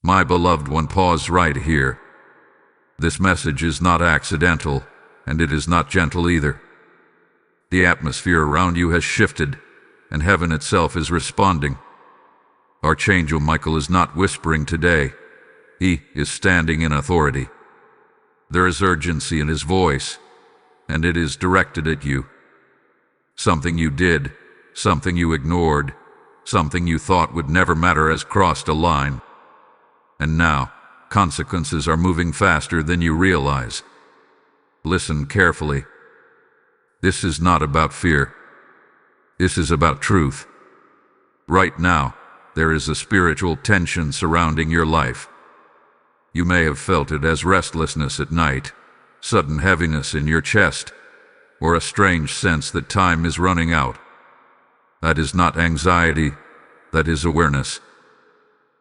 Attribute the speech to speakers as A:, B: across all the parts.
A: My beloved one, pause right here. This message is not accidental, and it is not gentle either. The atmosphere around you has shifted, and heaven itself is responding. Archangel Michael is not whispering today. He is standing in authority. There is urgency in his voice, and it is directed at you. Something you did, something you ignored, something you thought would never matter has crossed a line. And now, consequences are moving faster than you realize. Listen carefully. This is not about fear. This is about truth. Right now, there is a spiritual tension surrounding your life. You may have felt it as restlessness at night, sudden heaviness in your chest, or a strange sense that time is running out. That is not anxiety, that is awareness.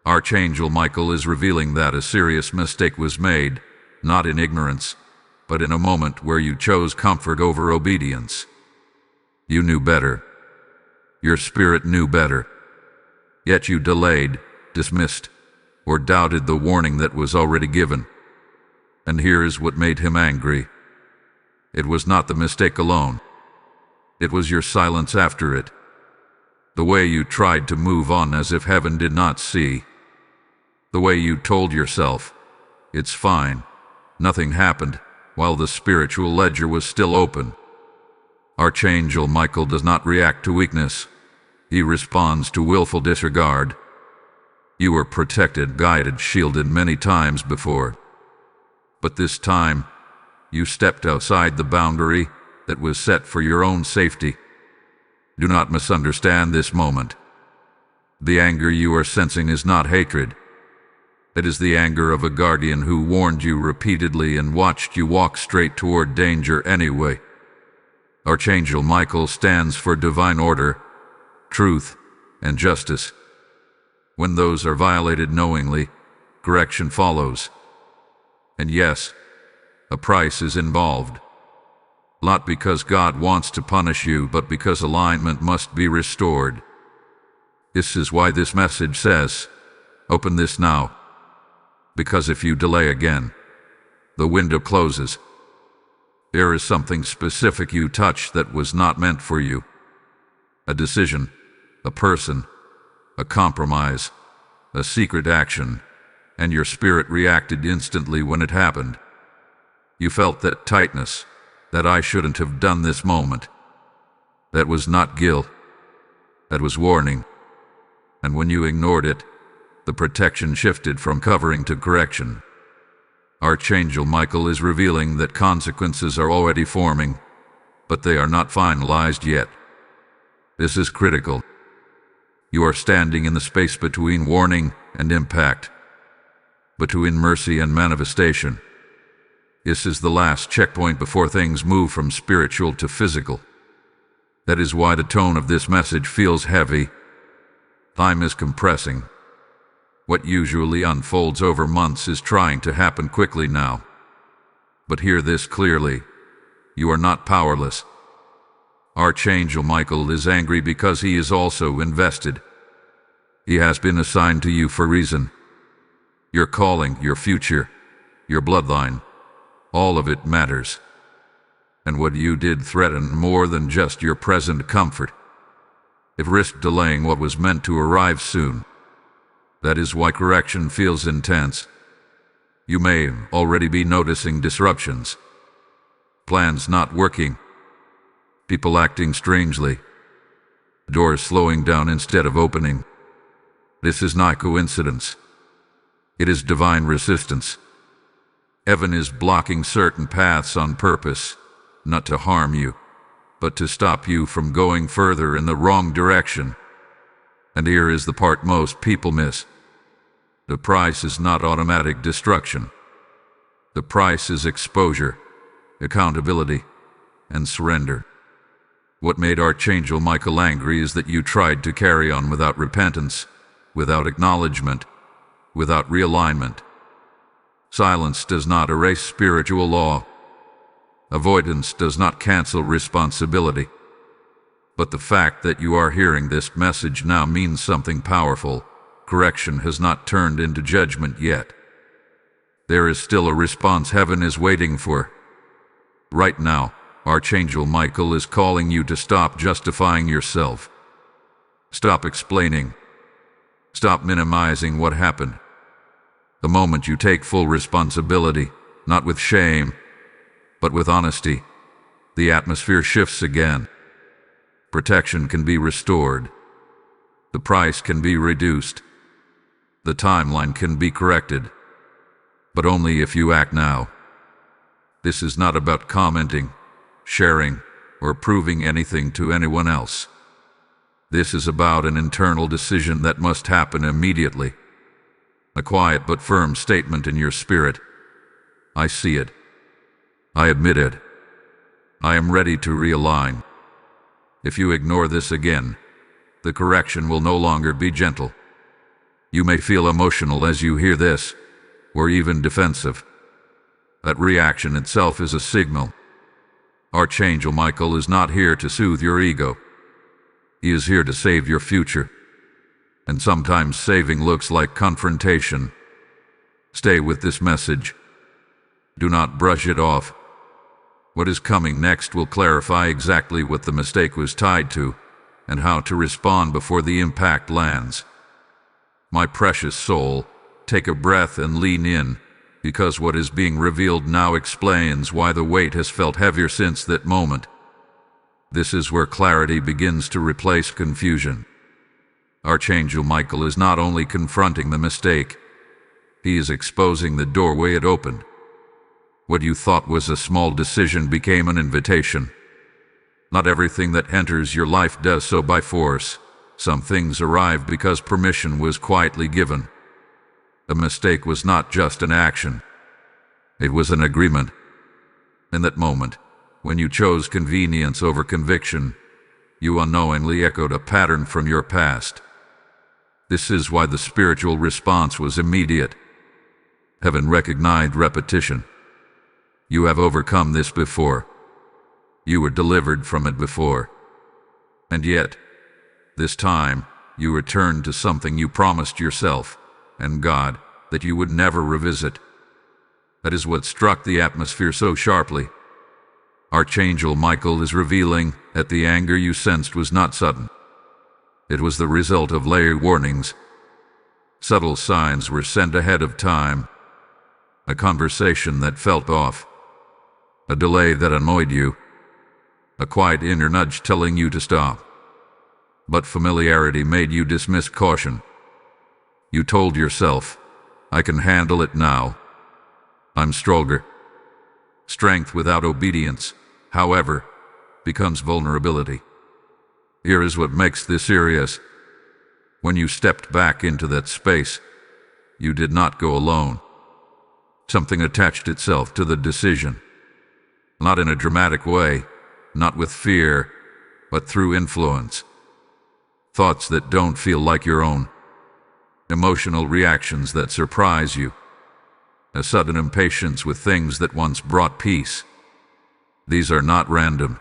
A: Archangel Michael is revealing that a serious mistake was made, not in ignorance, but in a moment where you chose comfort over obedience. You knew better. Your spirit knew better. Yet you delayed, dismissed, or doubted the warning that was already given. And here is what made him angry. It was not the mistake alone. It was your silence after it. The way you tried to move on as if heaven did not see. The way you told yourself, it's fine, nothing happened, while the spiritual ledger was still open. Archangel Michael does not react to weakness. He responds to willful disregard. You were protected, guided, shielded many times before. But this time, you stepped outside the boundary that was set for your own safety. Do not misunderstand this moment. The anger you are sensing is not hatred. It is the anger of a guardian who warned you repeatedly and watched you walk straight toward danger anyway. Archangel Michael stands for divine order, truth, and justice. When those are violated knowingly, correction follows. And yes, a price is involved. Not because God wants to punish you, but because alignment must be restored. This is why this message says, open this now. Because if you delay again, the window closes. There is something specific you touch that was not meant for you. A decision, a person, a compromise, a secret action, and your spirit reacted instantly when it happened. You felt that tightness, that I shouldn't have done this moment. That was not guilt. That was warning. And when you ignored it, the protection shifted from covering to correction. Archangel Michael is revealing that consequences are already forming, but they are not finalized yet. This is critical. You are standing in the space between warning and impact, between mercy and manifestation. This is the last checkpoint before things move from spiritual to physical. That is why the tone of this message feels heavy. Time is compressing. What usually unfolds over months is trying to happen quickly now. But hear this clearly. You are not powerless. Archangel Michael is angry because he is also invested. He has been assigned to you for reason. Your calling, your future, your bloodline, all of it matters. And what you did threatened more than just your present comfort. It risked delaying what was meant to arrive soon. That is why correction feels intense. You may already be noticing disruptions. Plans not working. People acting strangely. Doors slowing down instead of opening. This is not coincidence. It is divine resistance. Heaven is blocking certain paths on purpose, not to harm you, but to stop you from going further in the wrong direction. And here is the part most people miss. The price is not automatic destruction. The price is exposure, accountability, and surrender. What made Archangel Michael angry is that you tried to carry on without repentance, without acknowledgement, without realignment. Silence does not erase spiritual law. Avoidance does not cancel responsibility. But the fact that you are hearing this message now means something powerful. correction has not turned into judgment yet. There is still a response heaven is waiting for. Right now, Archangel Michael is calling you to stop justifying yourself. Stop explaining. Stop minimizing what happened. The moment you take full responsibility, not with shame, but with honesty, the atmosphere shifts again. Protection can be restored. The price can be reduced. The timeline can be corrected. But only if you act now. This is not about commenting, sharing, or proving anything to anyone else. This is about an internal decision that must happen immediately. A quiet but firm statement in your spirit. I see it. I admit it. I am ready to realign. If you ignore this again, the correction will no longer be gentle. You may feel emotional as you hear this, or even defensive. That reaction itself is a signal. Archangel Michael is not here to soothe your ego. He is here to save your future. And sometimes saving looks like confrontation. Stay with this message. Do not brush it off. What is coming next will clarify exactly what the mistake was tied to, and how to respond before the impact lands. My precious soul, take a breath and lean in, because what is being revealed now explains why the weight has felt heavier since that moment. This is where clarity begins to replace confusion. Archangel Michael is not only confronting the mistake, he is exposing the doorway it opened. What you thought was a small decision became an invitation. Not everything that enters your life does so by force. Some things arrive because permission was quietly given. The mistake was not just an action. It was an agreement. In that moment, when you chose convenience over conviction, you unknowingly echoed a pattern from your past. This is why the spiritual response was immediate. Heaven recognized repetition. You have overcome this before. You were delivered from it before. And yet, this time, you returned to something you promised yourself and God that you would never revisit. That is what struck the atmosphere so sharply. Archangel Michael is revealing that the anger you sensed was not sudden. It was the result of layered warnings. Subtle signs were sent ahead of time. A conversation that felt off. A delay that annoyed you. A quiet inner nudge telling you to stop. But familiarity made you dismiss caution. You told yourself, I can handle it now. I'm stronger. Strength without obedience, however, becomes vulnerability. Here is what makes this serious. When you stepped back into that space, you did not go alone. Something attached itself to the decision. Not in a dramatic way, not with fear, but through influence. Thoughts that don't feel like your own. Emotional reactions that surprise you. A sudden impatience with things that once brought peace. These are not random.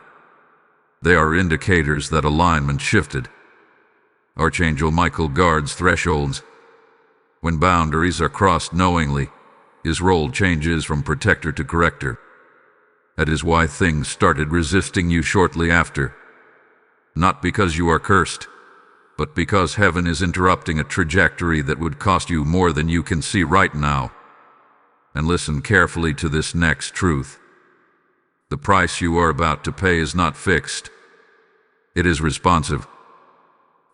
A: They are indicators that alignment shifted. Archangel Michael guards thresholds. When boundaries are crossed knowingly, his role changes from protector to corrector. That is why things started resisting you shortly after. Not because you are cursed, but because heaven is interrupting a trajectory that would cost you more than you can see right now. And listen carefully to this next truth. The price you are about to pay is not fixed. It is responsive.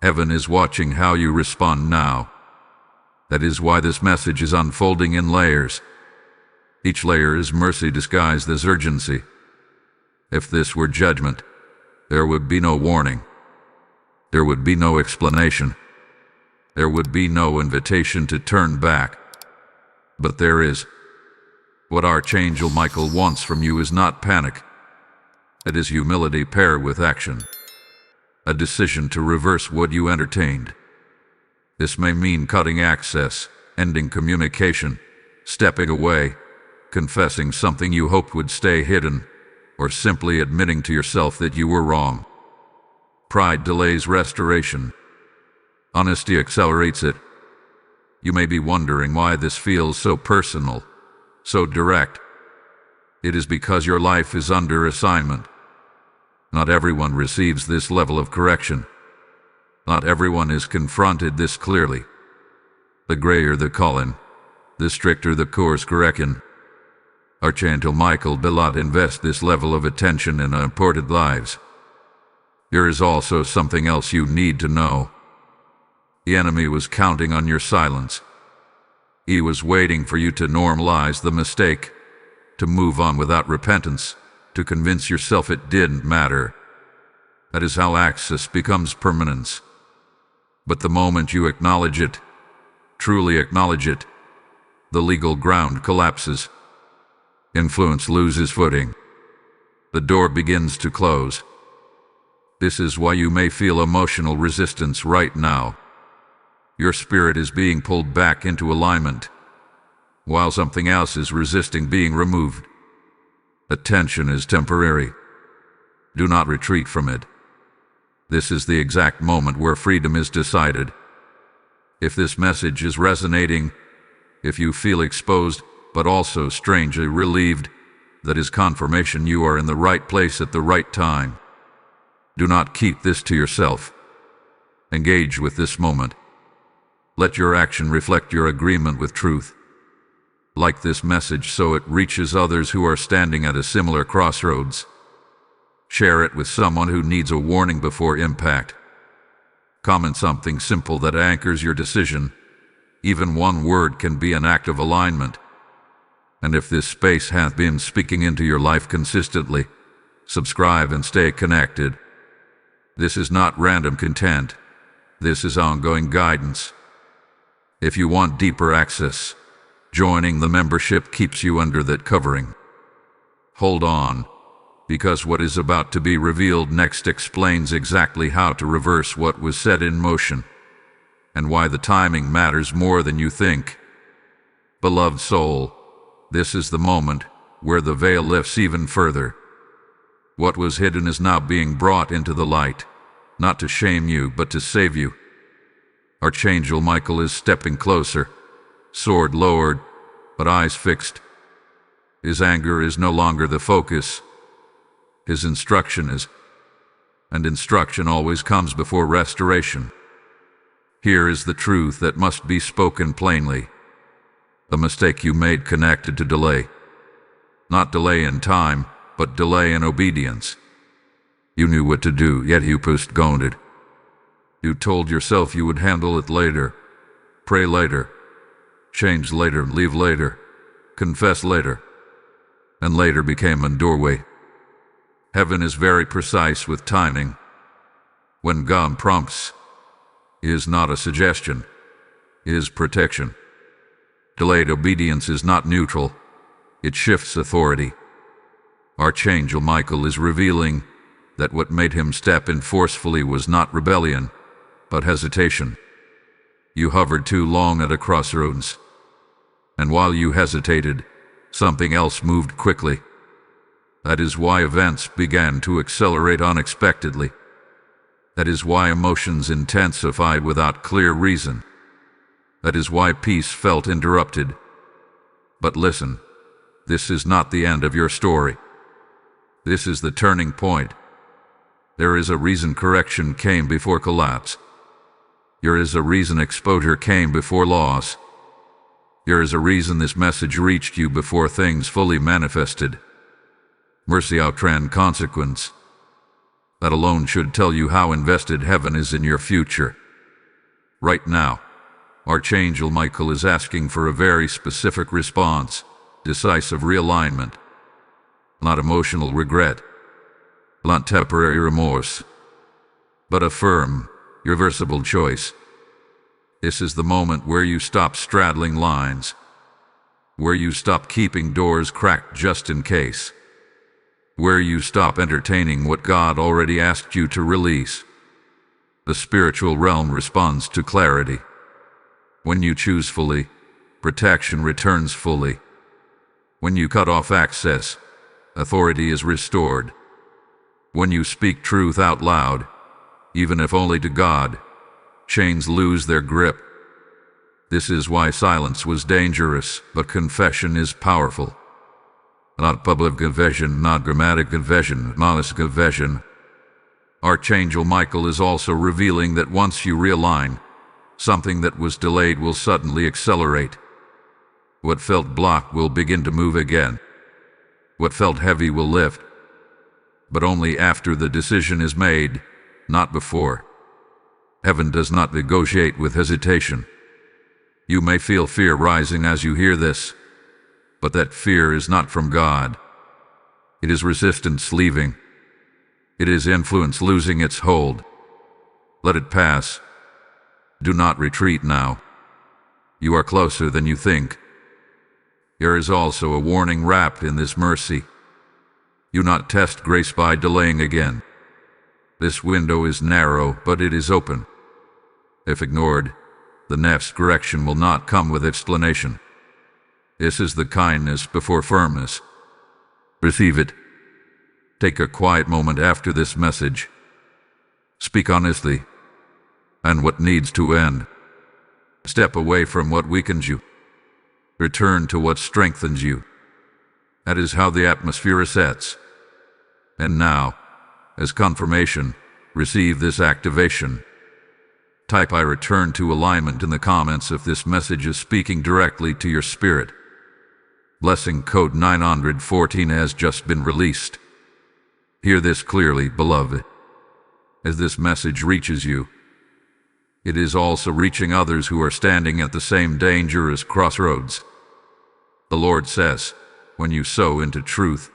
A: Heaven is watching how you respond now. That is why this message is unfolding in layers. Each layer is mercy disguised as urgency. If this were judgment, there would be no warning. There would be no explanation. There would be no invitation to turn back. But there is. What Archangel Michael wants from you is not panic. It is humility paired with action. A decision to reverse what you entertained. This may mean cutting access, ending communication, stepping away, confessing something you hoped would stay hidden, or simply admitting to yourself that you were wrong. Pride delays restoration. Honesty accelerates it. You may be wondering why this feels so personal, so direct. It is because your life is under assignment. Not everyone receives this level of correction. Not everyone is confronted this clearly. The grayer the calling, the stricter the course correction. Archangel Michael will not invest this level of attention in important lives. There is also something else you need to know. The enemy was counting on your silence. He was waiting for you to normalize the mistake, to move on without repentance, to convince yourself it didn't matter. That is how access becomes permanence. But the moment you acknowledge it, truly acknowledge it, the legal ground collapses. Influence loses footing. The door begins to close. This is why you may feel emotional resistance right now. Your spirit is being pulled back into alignment, while something else is resisting being removed. Attention is temporary. Do not retreat from it. This is the exact moment where freedom is decided. If this message is resonating, if you feel exposed but also strangely relieved, that is confirmation you are in the right place at the right time. Do not keep this to yourself. Engage with this moment. Let your action reflect your agreement with truth. Like this message so it reaches others who are standing at a similar crossroads. Share it with someone who needs a warning before impact. Comment something simple that anchors your decision. Even one word can be an act of alignment. And if this space hath been speaking into your life consistently, subscribe and stay connected. This is not random content. This is ongoing guidance. If you want deeper access, joining the membership keeps you under that covering. Hold on, because what is about to be revealed next explains exactly how to reverse what was set in motion, and why the timing matters more than you think. Beloved soul, this is the moment where the veil lifts even further. What was hidden is now being brought into the light, not to shame you, but to save you. Archangel Michael is stepping closer, sword lowered, but eyes fixed. His anger is no longer the focus. His instruction is, and instruction always comes before restoration. Here is the truth that must be spoken plainly. The mistake you made connected to delay. Not delay in time, but delay in obedience. You knew what to do, yet you postponed it. You told yourself you would handle it later, pray later, change later, leave later, confess later, and later became a doorway. Heaven is very precise with timing. When God prompts, it is not a suggestion, it is protection. Delayed obedience is not neutral, it shifts authority. Archangel Michael is revealing that what made him step in forcefully was not rebellion, but hesitation. You hovered too long at a crossroads, and while you hesitated, something else moved quickly. That is why events began to accelerate unexpectedly. That is why emotions intensified without clear reason. That is why peace felt interrupted. But listen, this is not the end of your story. This is the turning point. There is a reason correction came before collapse. There is a reason exposure came before loss. There is a reason this message reached you before things fully manifested. Mercy outran consequence. That alone should tell you how invested heaven is in your future. Right now, Archangel Michael is asking for a very specific response, decisive realignment. Not emotional regret, not temporary remorse, but a firm, irreversible choice. This is the moment where you stop straddling lines, where you stop keeping doors cracked just in case, where you stop entertaining what God already asked you to release. The spiritual realm responds to clarity. When you choose fully, protection returns fully. When you cut off access, authority is restored. When you speak truth out loud, even if only to God, chains lose their grip. This is why silence was dangerous, but confession is powerful. Not public confession, not grammatic confession, honest confession. Archangel Michael is also revealing that once you realign, something that was delayed will suddenly accelerate. What felt blocked will begin to move again. What felt heavy will lift. But only after the decision is made, not before. Heaven does not negotiate with hesitation. You may feel fear rising as you hear this, but that fear is not from God. It is resistance leaving. It is influence losing its hold. Let it pass. Do not retreat now. You are closer than you think. There is also a warning wrapped in this mercy. Do not test grace by delaying again. This window is narrow, but it is open. If ignored, the next correction will not come with explanation. This is the kindness before firmness. Receive it. Take a quiet moment after this message. Speak honestly. And what needs to end. Step away from what weakens you. Return to what strengthens you. That is how the atmosphere resets. And now, as confirmation, receive this activation. Type "I return to alignment" in the comments if this message is speaking directly to your spirit. Blessing code 914 has just been released. Hear this clearly, beloved. As this message reaches you, it is also reaching others who are standing at the same dangerous crossroads. The Lord says, when you sow into truth,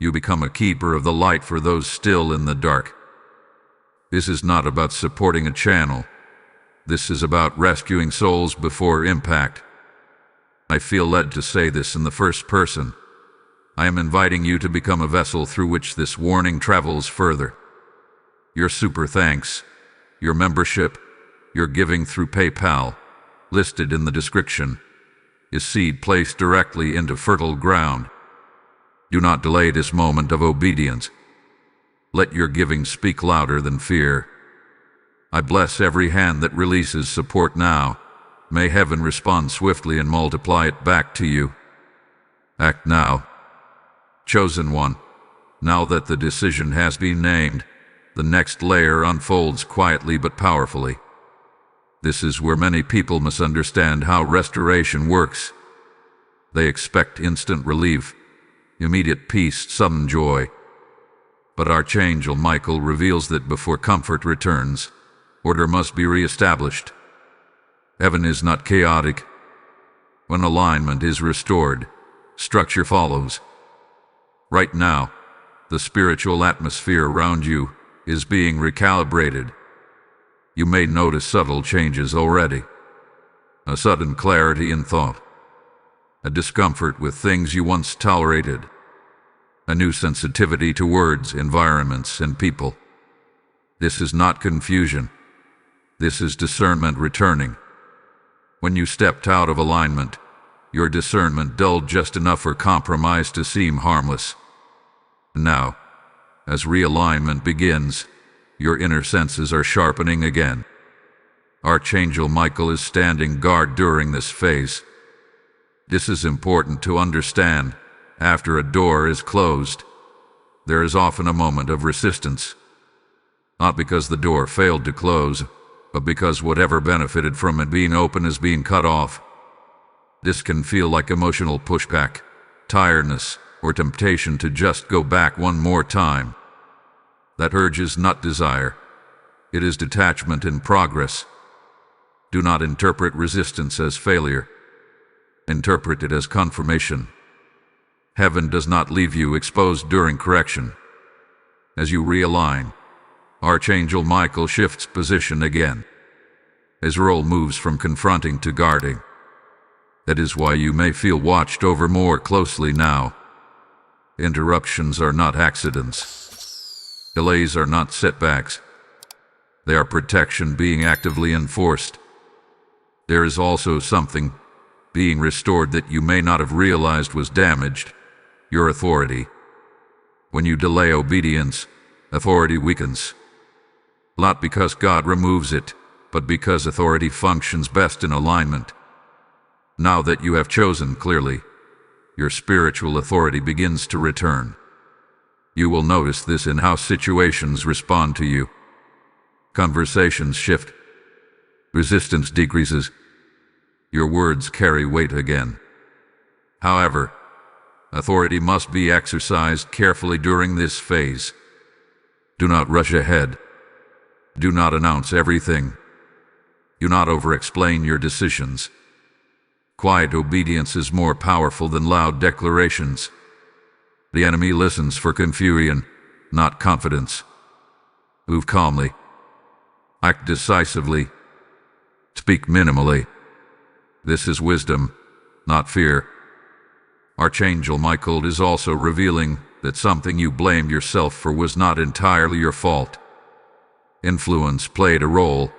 A: you become a keeper of the light for those still in the dark. This is not about supporting a channel. This is about rescuing souls before impact. I feel led to say this in the first person. I am inviting you to become a vessel through which this warning travels further. Your super thanks, your membership, your giving through PayPal, listed in the description, is seed placed directly into fertile ground. Do not delay this moment of obedience. Let your giving speak louder than fear. I bless every hand that releases support now. May heaven respond swiftly and multiply it back to you. Act now. Chosen one, now that the decision has been named, the next layer unfolds quietly but powerfully. This is where many people misunderstand how restoration works. They expect instant relief, immediate peace, sudden joy. But Archangel Michael reveals that before comfort returns, order must be reestablished. Heaven is not chaotic. When alignment is restored, structure follows. Right now, the spiritual atmosphere around you is being recalibrated. You may notice subtle changes already. A sudden clarity in thought. A discomfort with things you once tolerated. A new sensitivity to words, environments, and people. This is not confusion. This is discernment returning. When you stepped out of alignment, your discernment dulled just enough for compromise to seem harmless. Now, as realignment begins, your inner senses are sharpening again. Archangel Michael is standing guard during this phase. This is important to understand. After a door is closed, there is often a moment of resistance. Not because the door failed to close, but because whatever benefited from it being open is being cut off. This can feel like emotional pushback, tiredness, or temptation to just go back one more time. That urge is not desire. It is detachment in progress. Do not interpret resistance as failure. Interpret it as confirmation. Heaven does not leave you exposed during correction. As you realign, Archangel Michael shifts position again. His role moves from confronting to guarding. That is why you may feel watched over more closely now. Interruptions are not accidents. Delays are not setbacks. They are protection being actively enforced. There is also something being restored that you may not have realized was damaged: your authority. When you delay obedience, authority weakens. Not because God removes it, but because authority functions best in alignment. Now that you have chosen clearly, your spiritual authority begins to return. You will notice this in how situations respond to you. Conversations shift. Resistance decreases. Your words carry weight again. However, authority must be exercised carefully during this phase. Do not rush ahead. Do not announce everything. Do not over-explain your decisions. Quiet obedience is more powerful than loud declarations. The enemy listens for confusion, not confidence. Move calmly. Act decisively. Speak minimally. This is wisdom, not fear. Archangel Michael is also revealing that something you blamed yourself for was not entirely your fault. Influence played a role,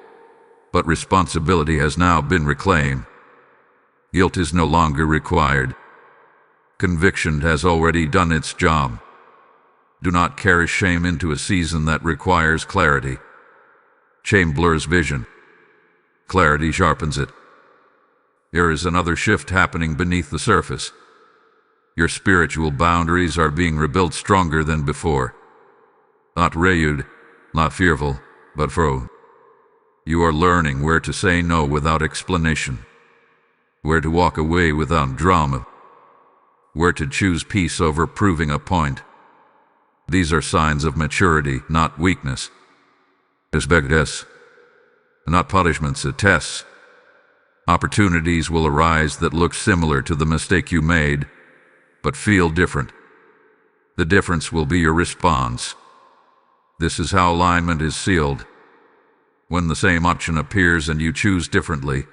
A: but responsibility has now been reclaimed. Guilt is no longer required. Conviction has already done its job. Do not carry shame into a season that requires clarity. Shame blurs vision. Clarity sharpens it. There is another shift happening beneath the surface. Your spiritual boundaries are being rebuilt stronger than before. Not renewed, not fearful, but frozen. You are learning where to say no without explanation, where to walk away without drama, where to choose peace over proving a point. These are signs of maturity, not weakness. Expect this, not punishments, tests. Opportunities will arise that look similar to the mistake you made, but feel different. The difference will be your response. This is how alignment is sealed. When the same option appears and you choose differently,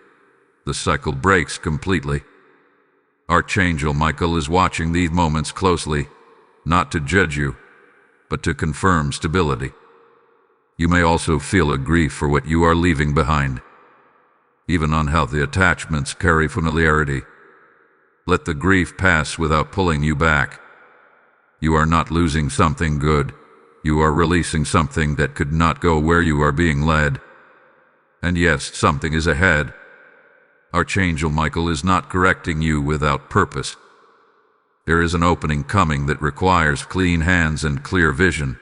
A: the cycle breaks completely. Archangel Michael is watching these moments closely, not to judge you, but to confirm stability. You may also feel a grief for what you are leaving behind. Even unhealthy attachments carry familiarity. Let the grief pass without pulling you back. You are not losing something good. You are releasing something that could not go where you are being led. And yes, something is ahead. Archangel Michael is not correcting you without purpose. There is an opening coming that requires clean hands and clear vision.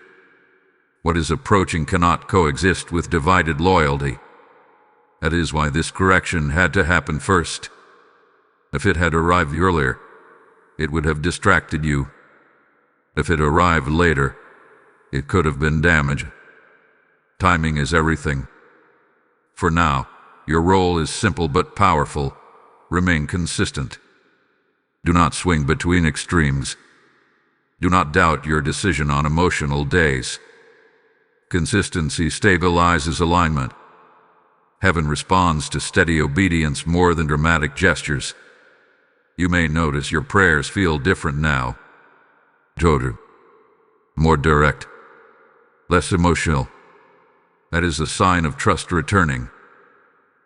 A: What is approaching cannot coexist with divided loyalty. That is why this correction had to happen first. If it had arrived earlier, it would have distracted you. If it arrived later, it could have been damage. Timing is everything. For now, your role is simple but powerful. Remain consistent. Do not swing between extremes. Do not doubt your decision on emotional days. Consistency stabilizes alignment. Heaven responds to steady obedience more than dramatic gestures. You may notice your prayers feel different now. Total. More direct. Less emotional. That is a sign of trust returning.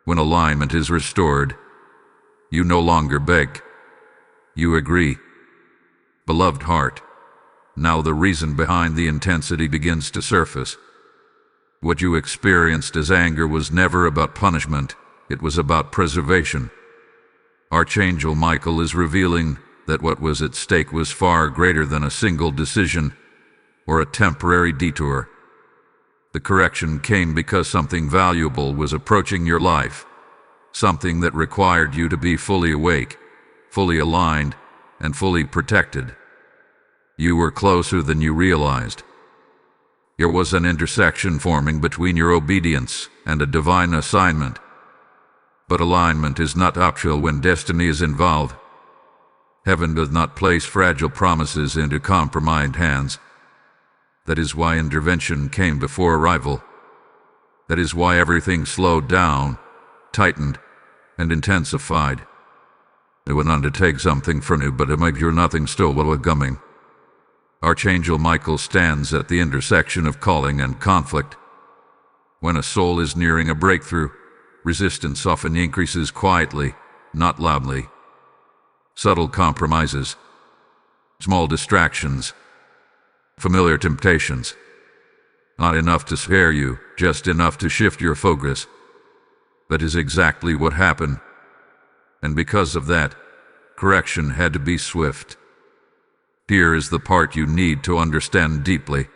A: When alignment is restored, you no longer beg. You agree. Beloved heart, now the reason behind the intensity begins to surface. What you experienced as anger was never about punishment, it was about preservation. Archangel Michael is revealing that what was at stake was far greater than a single decision or a temporary detour. The correction came because something valuable was approaching your life, something that required you to be fully awake, fully aligned, and fully protected. You were closer than you realized. There was an intersection forming between your obedience and a divine assignment. But alignment is not optional when destiny is involved. Heaven does not place fragile promises into compromised hands. That is why intervention came before arrival. That is why everything slowed down, tightened, and intensified. It would undertake something from you, but it might hear nothing still while coming. Archangel Michael stands at the intersection of calling and conflict. When a soul is nearing a breakthrough, resistance often increases quietly, not loudly. Subtle compromises, small distractions, familiar temptations. Not enough to scare you, just enough to shift your focus. That is exactly what happened, and because of that, correction had to be swift. Here is the part you need to understand deeply.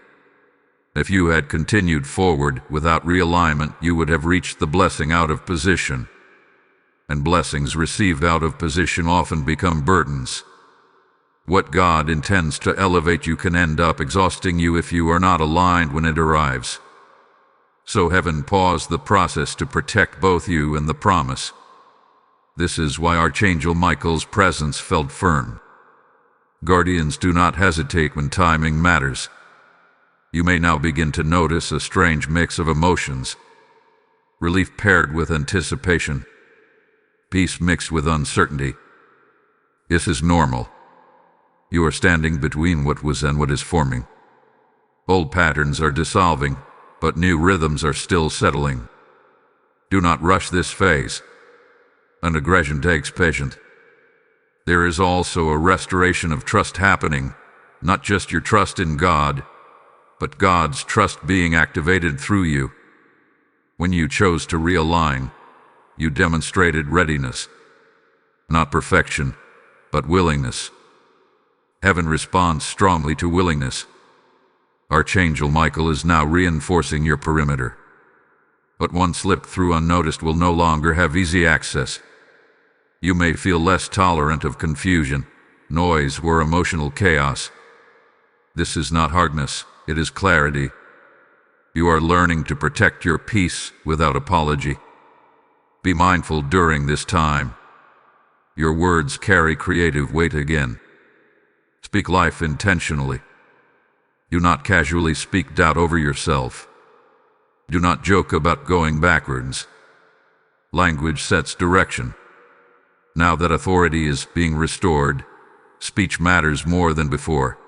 A: If you had continued forward without realignment, you would have reached the blessing out of position. And blessings received out of position often become burdens. What God intends to elevate you can end up exhausting you if you are not aligned when it arrives. So heaven paused the process to protect both you and the promise. This is why Archangel Michael's presence felt firm. Guardians do not hesitate when timing matters. You may now begin to notice a strange mix of emotions. Relief paired with anticipation. Peace mixed with uncertainty. This is normal. You are standing between what was and what is forming. Old patterns are dissolving, but new rhythms are still settling. Do not rush this phase. An aggression takes patience. There is also a restoration of trust happening, not just your trust in God, but God's trust being activated through you. When you chose to realign, you demonstrated readiness. Not perfection, but willingness. Heaven responds strongly to willingness. Archangel Michael is now reinforcing your perimeter. What once slipped through unnoticed will no longer have easy access. You may feel less tolerant of confusion, noise, or emotional chaos. This is not hardness, it is clarity. You are learning to protect your peace without apology. Be mindful during this time. Your words carry creative weight again. Speak life intentionally. Do not casually speak doubt over yourself. Do not joke about going backwards. Language sets direction. Now that authority is being restored, speech matters more than before.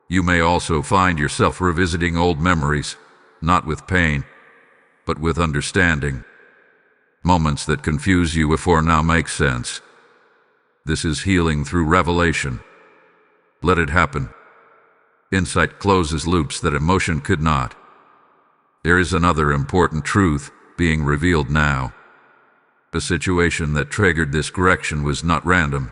A: You may also find yourself revisiting old memories, not with pain, but with understanding. Moments that confuse you before now make sense. This is healing through revelation. Let it happen. Insight closes loops that emotion could not. There is another important truth being revealed now. The situation that triggered this correction was not random.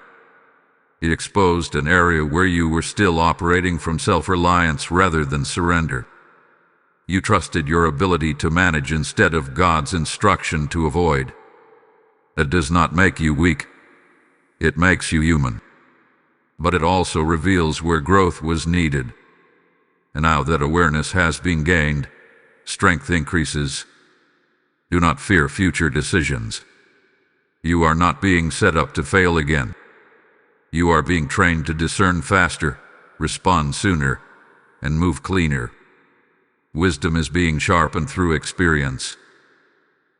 A: It exposed an area where you were still operating from self-reliance rather than surrender. You trusted your ability to manage instead of God's instruction to avoid. That does not make you weak. It makes you human. But it also reveals where growth was needed. And now that awareness has been gained, strength increases. Do not fear future decisions. You are not being set up to fail again. You are being trained to discern faster, respond sooner, and move cleaner. Wisdom is being sharpened through experience.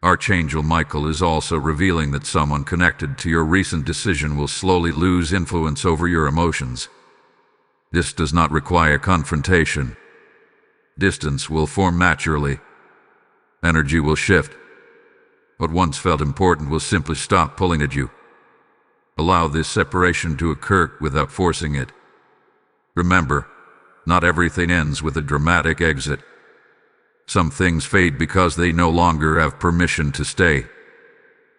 A: Archangel Michael is also revealing that someone connected to your recent decision will slowly lose influence over your emotions. This does not require confrontation. Distance will form naturally. Energy will shift. What once felt important will simply stop pulling at you. Allow this separation to occur without forcing it. Remember, not everything ends with a dramatic exit. Some things fade because they no longer have permission to stay.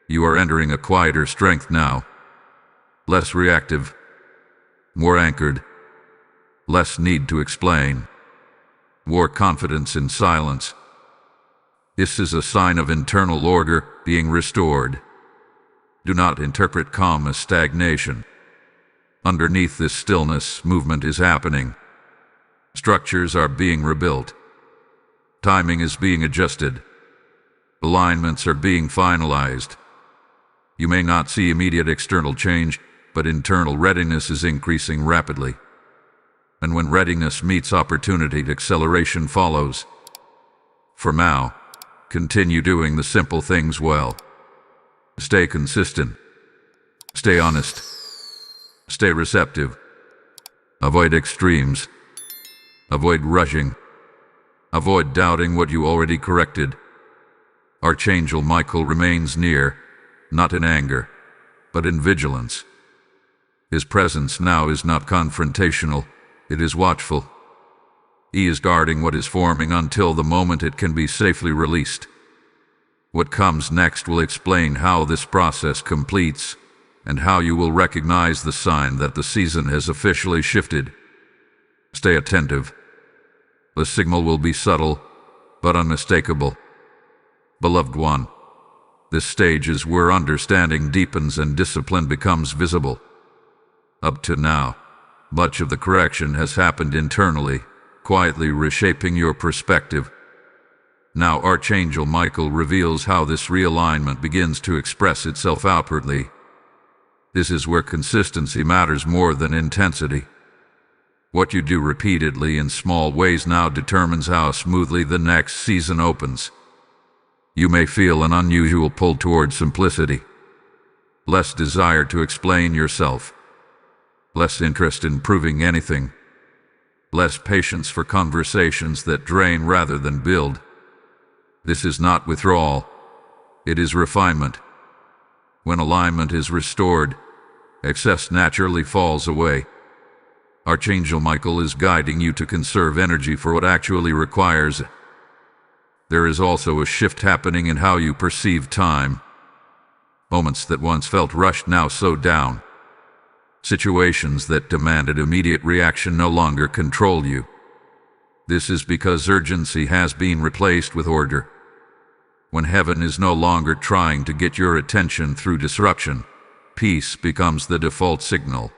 A: You are entering a quieter strength now. Less reactive. More anchored. Less need to explain. More confidence in silence. This is a sign of internal order being restored. Do not interpret calm as stagnation. Underneath this stillness, movement is happening. Structures are being rebuilt. Timing is being adjusted. Alignments are being finalized. You may not see immediate external change, but internal readiness is increasing rapidly. And when readiness meets opportunity, acceleration follows. For now, continue doing the simple things well. Stay consistent. Stay honest. Stay receptive. Avoid extremes. Avoid rushing. Avoid doubting what you already corrected. Archangel Michael remains near, not in anger, but in vigilance. His presence now is not confrontational, it is watchful. He is guarding what is forming until the moment it can be safely released. What comes next will explain how this process completes and how you will recognize the sign that the season has officially shifted. Stay attentive. The signal will be subtle, but unmistakable. Beloved one, this stage is where understanding deepens and discipline becomes visible. Up to now, much of the correction has happened internally, quietly reshaping your perspective. Now Archangel Michael reveals how this realignment begins to express itself outwardly. This is where consistency matters more than intensity. What you do repeatedly in small ways now determines how smoothly the next season opens. You may feel an unusual pull toward simplicity, less desire to explain yourself, less interest in proving anything, less patience for conversations that drain rather than build. This is not withdrawal, it is refinement. When alignment is restored, excess naturally falls away. Archangel Michael is guiding you to conserve energy for what actually requires it. There is also a shift happening in how you perceive time. Moments that once felt rushed now slow down. Situations that demanded immediate reaction no longer control you. This is because urgency has been replaced with order. When heaven is no longer trying to get your attention through disruption, peace becomes the default signal.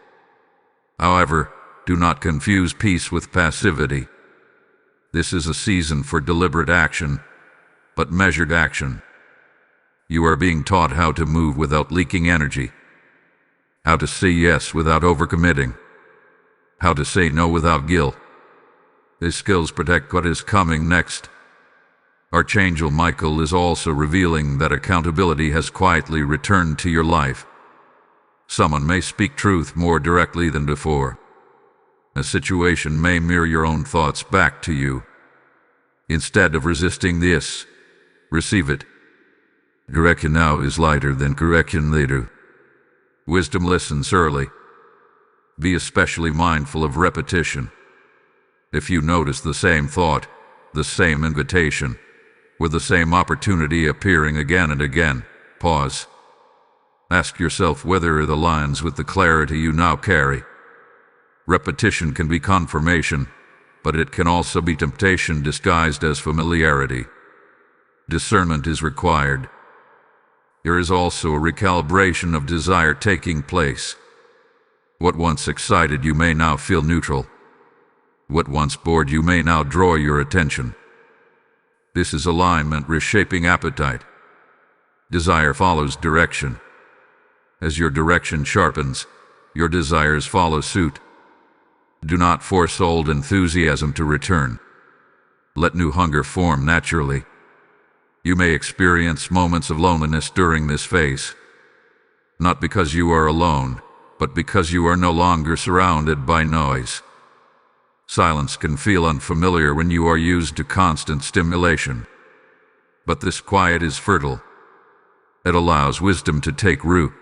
A: However, do not confuse peace with passivity. This is a season for deliberate action, but measured action. You are being taught how to move without leaking energy, how to say yes without overcommitting, how to say no without guilt. These skills protect what is coming next. Archangel Michael is also revealing that accountability has quietly returned to your life. Someone may speak truth more directly than before. A situation may mirror your own thoughts back to you. Instead of resisting this, receive it. Correction now is lighter than correction later. Wisdom listens early. Be especially mindful of repetition. If you notice the same thought, the same invitation, with the same opportunity appearing again and again, pause. Ask yourself whether it aligns with the clarity you now carry. Repetition can be confirmation, but it can also be temptation disguised as familiarity. Discernment is required. There is also a recalibration of desire taking place. What once excited you may now feel neutral. What once bored you may now draw your attention. This is alignment reshaping appetite. Desire follows direction. As your direction sharpens, your desires follow suit. Do not force old enthusiasm to return. Let new hunger form naturally. You may experience moments of loneliness during this phase. Not because you are alone, but because you are no longer surrounded by noise. Silence can feel unfamiliar when you are used to constant stimulation. But this quiet is fertile. It allows wisdom to take root.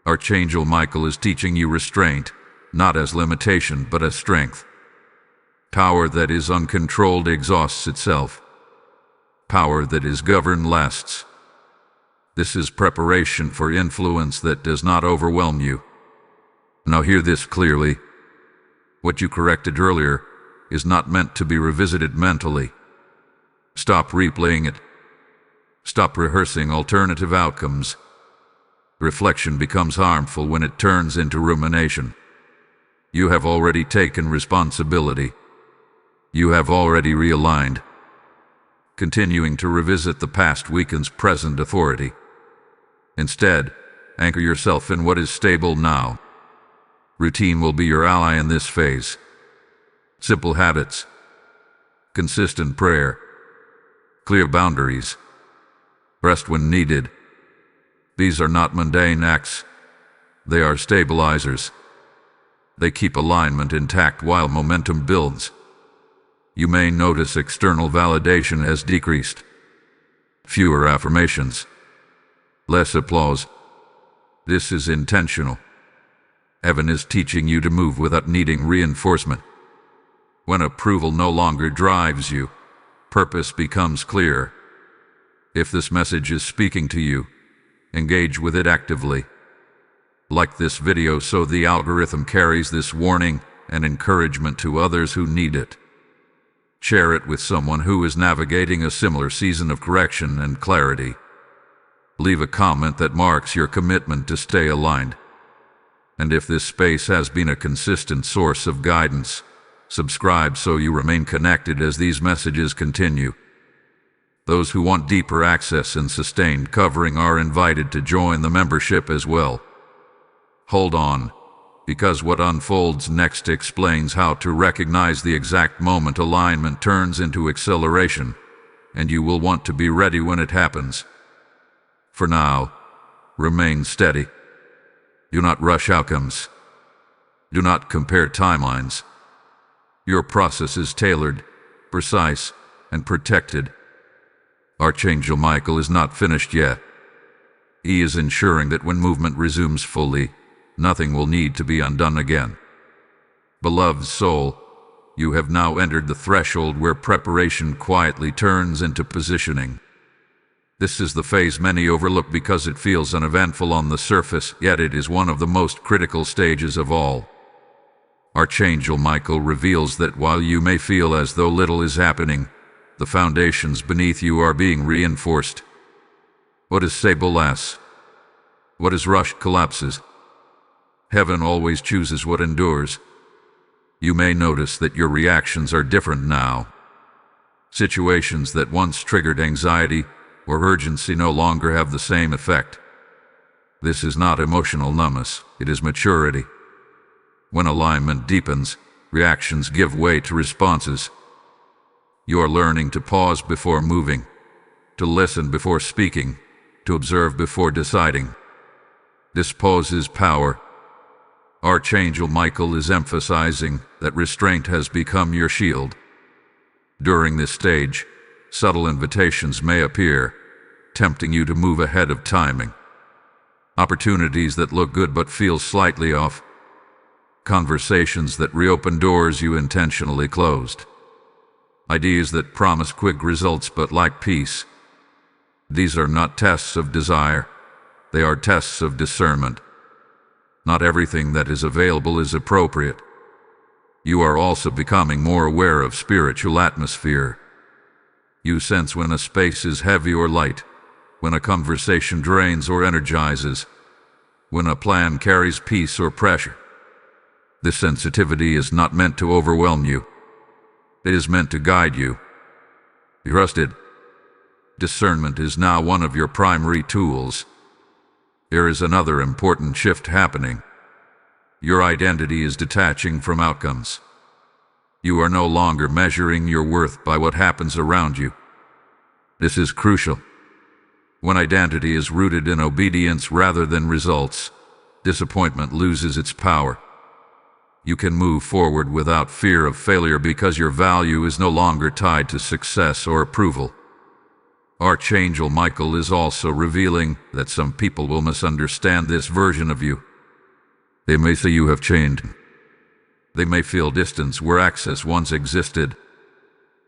A: Archangel Michael is teaching you restraint, not as limitation but as strength. Power that is uncontrolled exhausts itself. Power that is governed lasts. This is preparation for influence that does not overwhelm you. Now hear this clearly. What you corrected earlier is not meant to be revisited mentally. Stop replaying it. Stop rehearsing alternative outcomes. Reflection becomes harmful when it turns into rumination. You have already taken responsibility. You have already realigned. Continuing to revisit the past weakens present authority. Instead, anchor yourself in what is stable now. Routine will be your ally in this phase. Simple habits, consistent prayer, clear boundaries, rest when needed. These are not mundane acts. They are stabilizers. They keep alignment intact while momentum builds. You may notice external validation has decreased. Fewer affirmations. Less applause. This is intentional. Heaven is teaching you to move without needing reinforcement. When approval no longer drives you, purpose becomes clear. If this message is speaking to you, engage with it actively. Like this video so the algorithm carries this warning and encouragement to others who need it. Share it with someone who is navigating a similar season of correction and clarity. Leave a comment that marks your commitment to stay aligned. And if this space has been a consistent source of guidance, subscribe so you remain connected as these messages continue. Those who want deeper access and sustained covering are invited to join the membership as well. Hold on, because what unfolds next explains how to recognize the exact moment alignment turns into acceleration, and you will want to be ready when it happens. For now, remain steady. Do not rush outcomes. Do not compare timelines. Your process is tailored, precise, and protected. Archangel Michael is not finished yet. He is ensuring that when movement resumes fully, nothing will need to be undone again. Beloved soul, you have now entered the threshold where preparation quietly turns into positioning. This is the phase many overlook because it feels uneventful on the surface, yet it is one of the most critical stages of all. Archangel Michael reveals that while you may feel as though little is happening, the foundations beneath you are being reinforced. What is stable lasts. What is rushed collapses. Heaven always chooses what endures. You may notice that your reactions are different now. Situations that once triggered anxiety or urgency no longer have the same effect. This is not emotional numbness, it is maturity. When alignment deepens, reactions give way to responses. You are learning to pause before moving, to listen before speaking, to observe before deciding. This pause is power. Archangel Michael is emphasizing that restraint has become your shield. During this stage, subtle invitations may appear, tempting you to move ahead of timing. Opportunities that look good but feel slightly off. Conversations that reopen doors you intentionally closed. Ideas that promise quick results but lack peace. These are not tests of desire, they are tests of discernment. Not everything that is available is appropriate. You are also becoming more aware of spiritual atmosphere. You sense when a space is heavy or light, when a conversation drains or energizes, when a plan carries peace or pressure. This sensitivity is not meant to overwhelm you. It is meant to guide you. Trust it. Discernment is now one of your primary tools. There is another important shift happening. Your identity is detaching from outcomes. You are no longer measuring your worth by what happens around you. This is crucial. When identity is rooted in obedience rather than results, disappointment loses its power. You can move forward without fear of failure because your value is no longer tied to success or approval. Archangel Michael is also revealing that some people will misunderstand this version of you. They may say you have changed. They may feel distance where access once existed.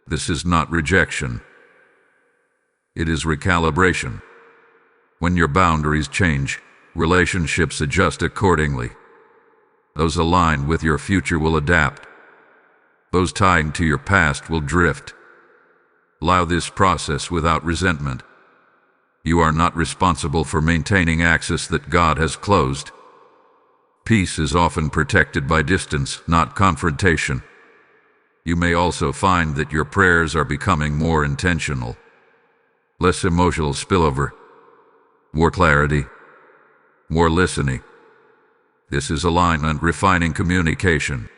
A: This is not rejection. It is recalibration. When your boundaries change, relationships adjust accordingly. Those aligned with your future will adapt. Those tied to your past will drift. Allow this process without resentment. You are not responsible for maintaining access that God has closed. Peace is often protected by distance, not confrontation. You may also find that your prayers are becoming more intentional. Less emotional spillover. More clarity. More listening. This is alignment refining communication.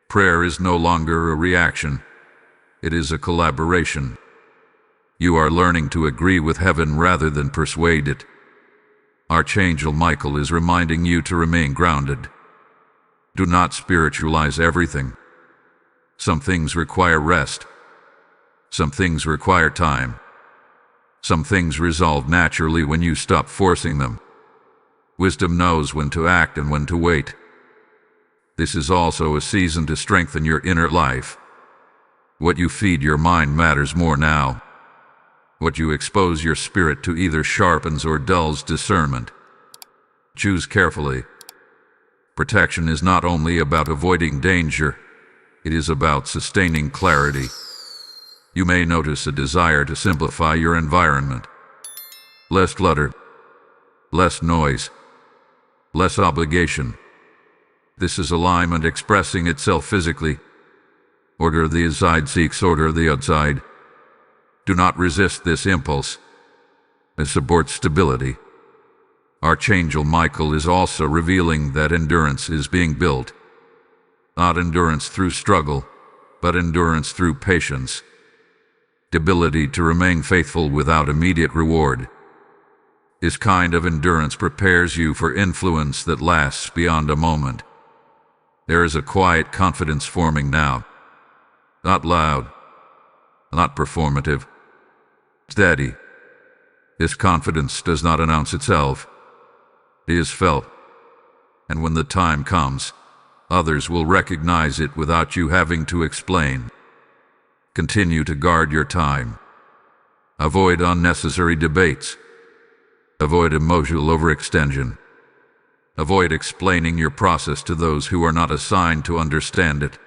A: Prayer is no longer a reaction. It is a collaboration. You are learning to agree with heaven rather than persuade it. Archangel Michael is reminding you to remain grounded. Do not spiritualize everything. Some things require rest. Some things require time. Some things resolve naturally when you stop forcing them. Wisdom knows when to act and when to wait. This is also a season to strengthen your inner life. What you feed your mind matters more now. What you expose your spirit to either sharpens or dulls discernment. Choose carefully. Protection is not only about avoiding danger, it is about sustaining clarity. You may notice a desire to simplify your environment. Less clutter, less noise, less obligation. This is alignment expressing itself physically. Order the inside seeks order the outside. Do not resist this impulse. It supports stability. Archangel Michael is also revealing that endurance is being built. Not endurance through struggle, but endurance through patience. The ability to remain faithful without immediate reward. This kind of endurance prepares you for influence that lasts beyond a moment. There is a quiet confidence forming now. Not loud, not performative. Steady. This confidence does not announce itself. It is felt. And when the time comes, others will recognize it without you having to explain. Continue to guard your time. Avoid unnecessary debates. Avoid emotional overextension. Avoid explaining your process to those who are not assigned to understand it.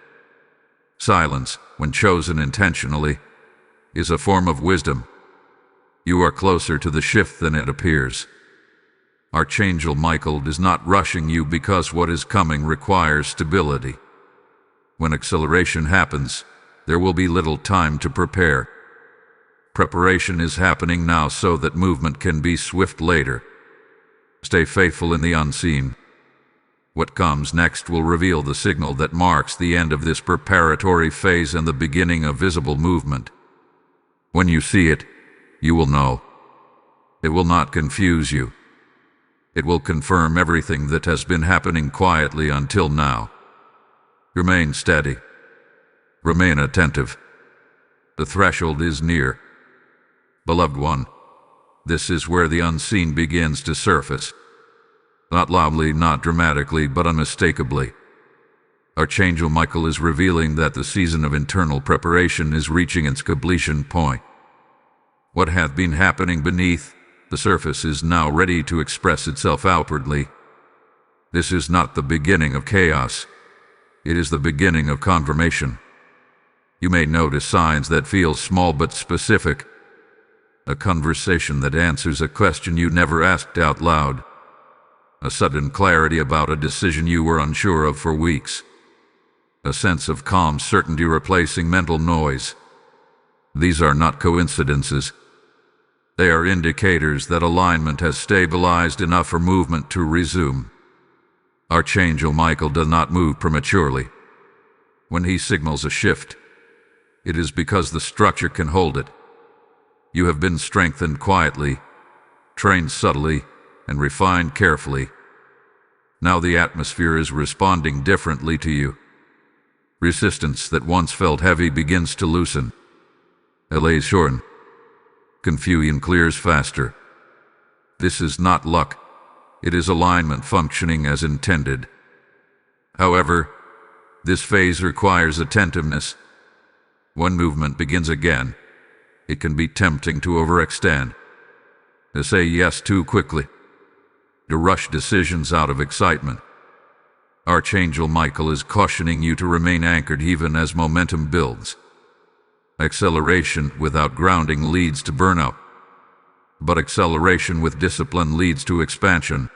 A: Silence, when chosen intentionally, is a form of wisdom. You are closer to the shift than it appears. Archangel Michael is not rushing you because what is coming requires stability. When acceleration happens, there will be little time to prepare. Preparation is happening now so that movement can be swift later. Stay faithful in the unseen. What comes next will reveal the signal that marks the end of this preparatory phase and the beginning of visible movement. When you see it, you will know. It will not confuse you. It will confirm everything that has been happening quietly until now. Remain steady. Remain attentive. The threshold is near. Beloved one, this is where the unseen begins to surface. Not loudly, not dramatically, but unmistakably. Archangel Michael is revealing that the season of internal preparation is reaching its completion point. What hath been happening beneath the surface is now ready to express itself outwardly. This is not the beginning of chaos. It is the beginning of confirmation. You may notice signs that feel small but specific. A conversation that answers a question you never asked out loud. A sudden clarity about a decision you were unsure of for weeks. A sense of calm certainty replacing mental noise. These are not coincidences. They are indicators that alignment has stabilized enough for movement to resume. Archangel Michael does not move prematurely. When he signals a shift, it is because the structure can hold it. You have been strengthened quietly, trained subtly, and refined carefully. Now the atmosphere is responding differently to you. Resistance that once felt heavy begins to loosen. Delays shorten. Confusion clears faster. This is not luck. It is alignment functioning as intended. However, this phase requires attentiveness. When movement begins again, it can be tempting to overextend, to say yes too quickly, to rush decisions out of excitement. Archangel Michael is cautioning you to remain anchored even as momentum builds. Acceleration without grounding leads to burnout, but acceleration with discipline leads to expansion.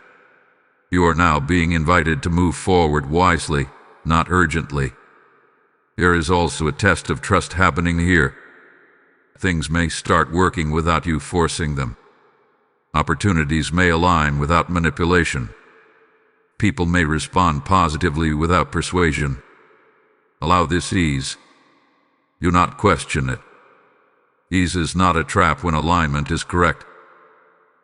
A: You are now being invited to move forward wisely, not urgently. There is also a test of trust happening here. Things may start working without you forcing them. Opportunities may align without manipulation. People may respond positively without persuasion. Allow this ease. Do not question it. Ease is not a trap when alignment is correct.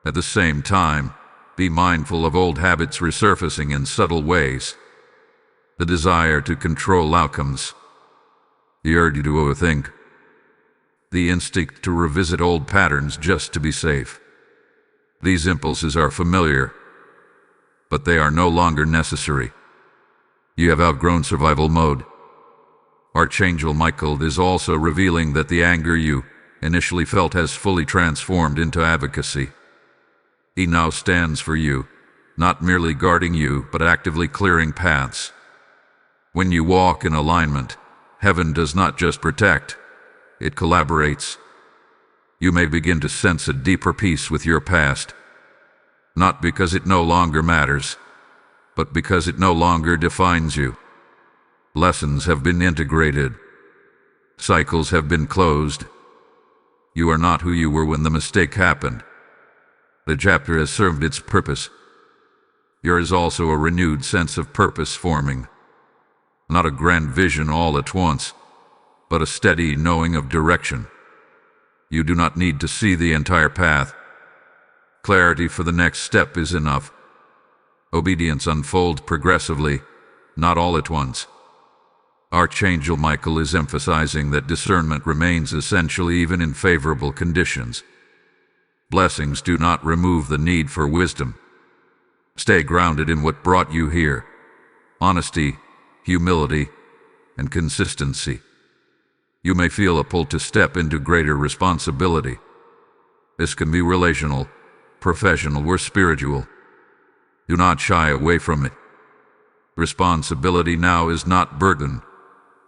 A: At the same time, be mindful of old habits resurfacing in subtle ways. The desire to control outcomes. The urge to overthink. The instinct to revisit old patterns just to be safe. These impulses are familiar, but they are no longer necessary. You have outgrown survival mode. Archangel Michael is also revealing that the anger you initially felt has fully transformed into advocacy. He now stands for you, not merely guarding you, but actively clearing paths. When you walk in alignment, heaven does not just protect, it collaborates. You may begin to sense a deeper peace with your past, not because it no longer matters, but because it no longer defines you. Lessons have been integrated. Cycles have been closed. You are not who you were when the mistake happened. The chapter has served its purpose. There is also a renewed sense of purpose forming. Not a grand vision all at once, but a steady knowing of direction. You do not need to see the entire path. Clarity for the next step is enough. Obedience unfolds progressively, not all at once. Archangel Michael is emphasizing that discernment remains essential even in favorable conditions. Blessings do not remove the need for wisdom. Stay grounded in what brought you here: honesty, humility, and consistency. You may feel a pull to step into greater responsibility. This can be relational, professional, or spiritual. Do not shy away from it. Responsibility now is not burden.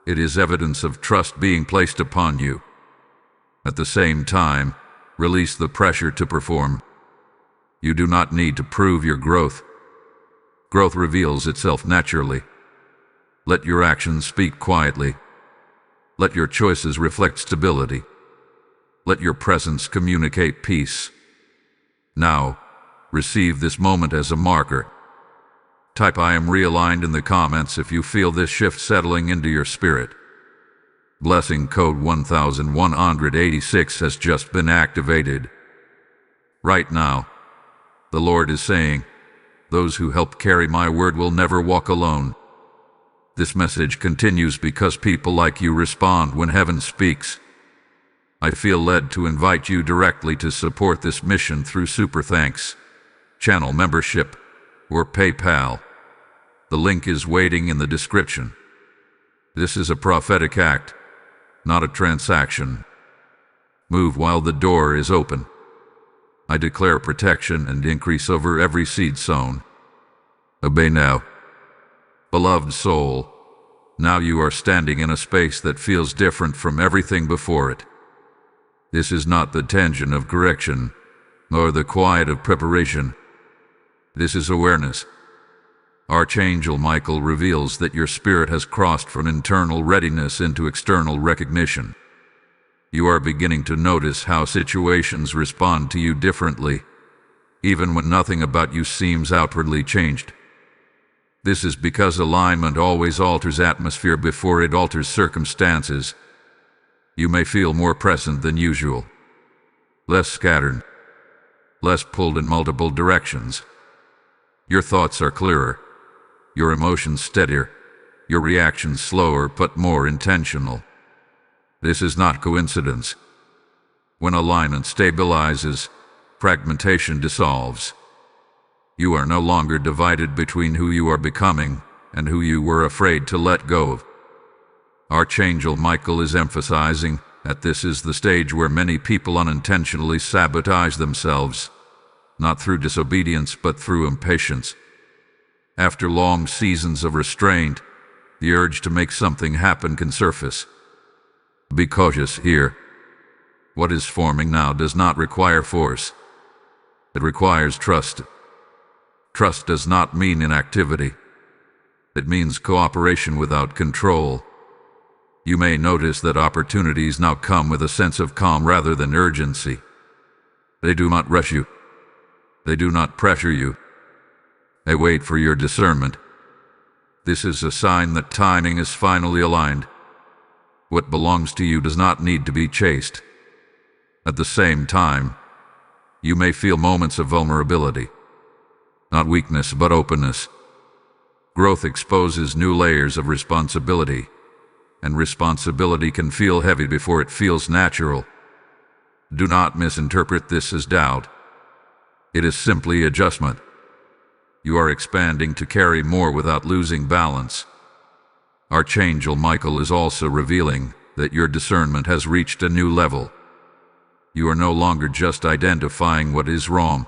A: It is evidence of trust being placed upon you. At the same time, release the pressure to perform. You do not need to prove your growth. Growth reveals itself naturally. Let your actions speak quietly. Let your choices reflect stability. Let your presence communicate peace. Now, receive this moment as a marker. Type "I am realigned" in the comments if you feel this shift settling into your spirit. Blessing code 1186 has just been activated. Right now, the Lord is saying, "Those who help carry my word will never walk alone." This message continues because people like you respond when heaven speaks. I feel led to invite you directly to support this mission through Super Thanks, channel membership, or PayPal. The link is waiting in the description. This is a prophetic act, not a transaction. Move while the door is open. I declare protection and increase over every seed sown. Obey now. Beloved soul, now you are standing in a space that feels different from everything before it. This is not the tension of correction, nor the quiet of preparation. This is awareness. Archangel Michael reveals that your spirit has crossed from internal readiness into external recognition. You are beginning to notice how situations respond to you differently, even when nothing about you seems outwardly changed. This is because alignment always alters atmosphere before it alters circumstances. You may feel more present than usual, less scattered, less pulled in multiple directions. Your thoughts are clearer, your emotions steadier, your reactions slower but more intentional. This is not coincidence. When alignment stabilizes, fragmentation dissolves. You are no longer divided between who you are becoming and who you were afraid to let go of. Archangel Michael is emphasizing that this is the stage where many people unintentionally sabotage themselves, not through disobedience but through impatience. After long seasons of restraint, the urge to make something happen can surface. Be cautious here. What is forming now does not require force. It requires trust. Trust does not mean inactivity. It means cooperation without control. You may notice that opportunities now come with a sense of calm rather than urgency. They do not rush you. They do not pressure you. They wait for your discernment. This is a sign that timing is finally aligned. What belongs to you does not need to be chased. At the same time, you may feel moments of vulnerability. Not weakness, but openness. Growth exposes new layers of responsibility, and responsibility can feel heavy before it feels natural. Do not misinterpret this as doubt. It is simply adjustment. You are expanding to carry more without losing balance. Archangel Michael is also revealing that your discernment has reached a new level. You are no longer just identifying what is wrong.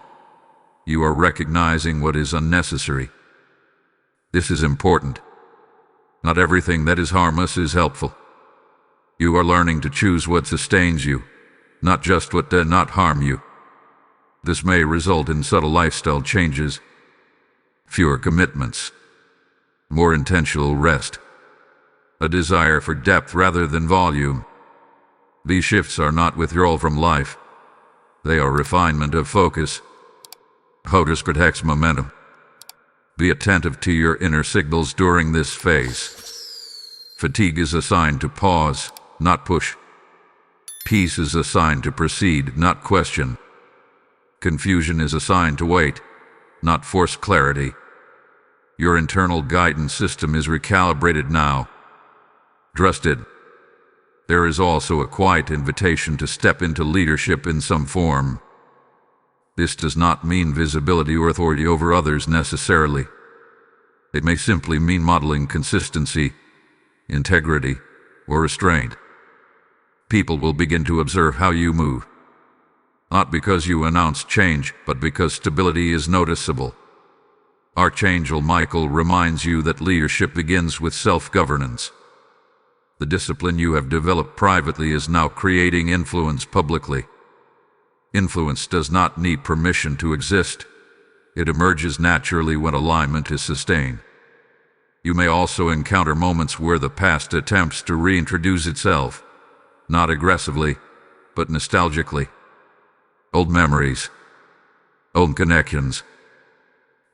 A: You are recognizing what is unnecessary. This is important. Not everything that is harmless is helpful. You are learning to choose what sustains you, not just what does not harm you. This may result in subtle lifestyle changes, fewer commitments, more intentional rest, a desire for depth rather than volume. These shifts are not withdrawal from life. They are refinement of focus. Focus protects momentum. Be attentive to your inner signals during this phase. Fatigue is a sign to pause, not push. Peace is a sign to proceed, not question. Confusion is a sign to wait, not force clarity. Your internal guidance system is recalibrated now. Trust it. There is also a quiet invitation to step into leadership in some form. This does not mean visibility or authority over others necessarily. It may simply mean modeling consistency, integrity, or restraint. People will begin to observe how you move. Not because you announce change, but because stability is noticeable. Archangel Michael reminds you that leadership begins with self-governance. The discipline you have developed privately is now creating influence publicly. Influence does not need permission to exist. It emerges naturally when alignment is sustained. You may also encounter moments where the past attempts to reintroduce itself, not aggressively, but nostalgically. Old memories, old connections,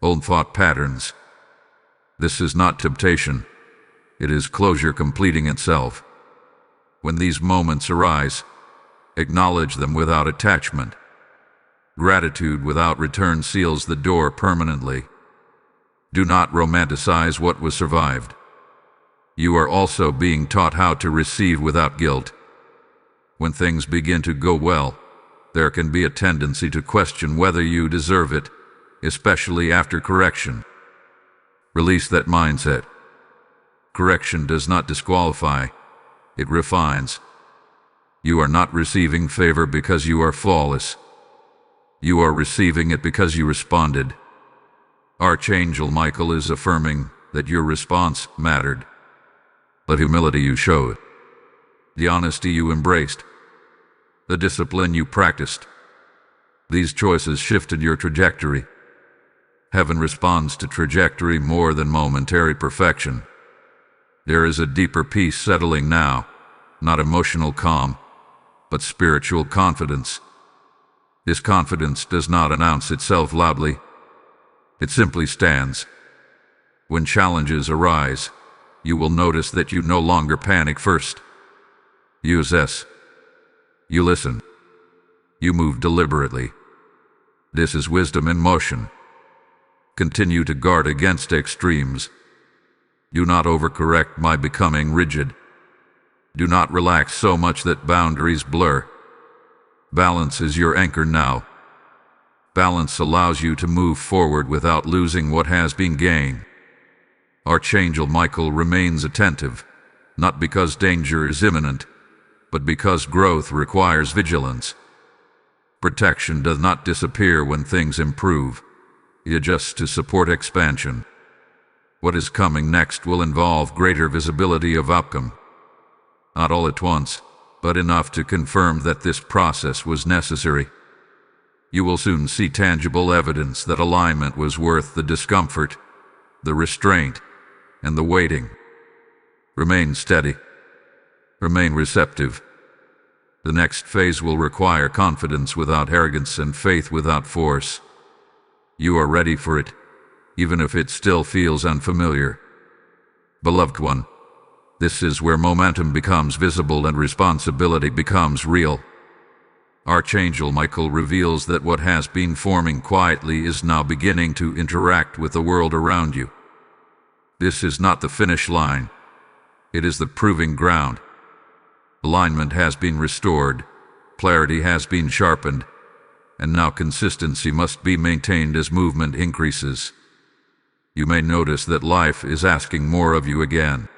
A: old thought patterns. This is not temptation. It is closure completing itself. When these moments arise, acknowledge them without attachment. Gratitude without return seals the door permanently. Do not romanticize what was survived. You are also being taught how to receive without guilt. When things begin to go well, there can be a tendency to question whether you deserve it, especially after correction. Release that mindset. Correction does not disqualify, it refines. You are not receiving favor because you are flawless. You are receiving it because you responded. Archangel Michael is affirming that your response mattered. The humility you showed, the honesty you embraced, the discipline you practiced. These choices shifted your trajectory. Heaven responds to trajectory more than momentary perfection. There is a deeper peace settling now, not emotional calm, but spiritual confidence. This confidence does not announce itself loudly. It simply stands. When challenges arise, you will notice that you no longer panic first. You assess. You listen. You move deliberately. This is wisdom in motion. Continue to guard against extremes. Do not overcorrect by becoming rigid. Do not relax so much that boundaries blur. Balance is your anchor now. Balance allows you to move forward without losing what has been gained. Archangel Michael remains attentive, not because danger is imminent, but because growth requires vigilance. Protection does not disappear when things improve. It adjusts to support expansion. What is coming next will involve greater visibility of outcome. Not all at once, but enough to confirm that this process was necessary. You will soon see tangible evidence that alignment was worth the discomfort, the restraint, and the waiting. Remain steady. Remain receptive. The next phase will require confidence without arrogance and faith without force. You are ready for it, even if it still feels unfamiliar. Beloved one, this is where momentum becomes visible and responsibility becomes real. Archangel Michael reveals that what has been forming quietly is now beginning to interact with the world around you. This is not the finish line. It is the proving ground. Alignment has been restored, clarity has been sharpened, and now consistency must be maintained as movement increases. You may notice that life is asking more of you again.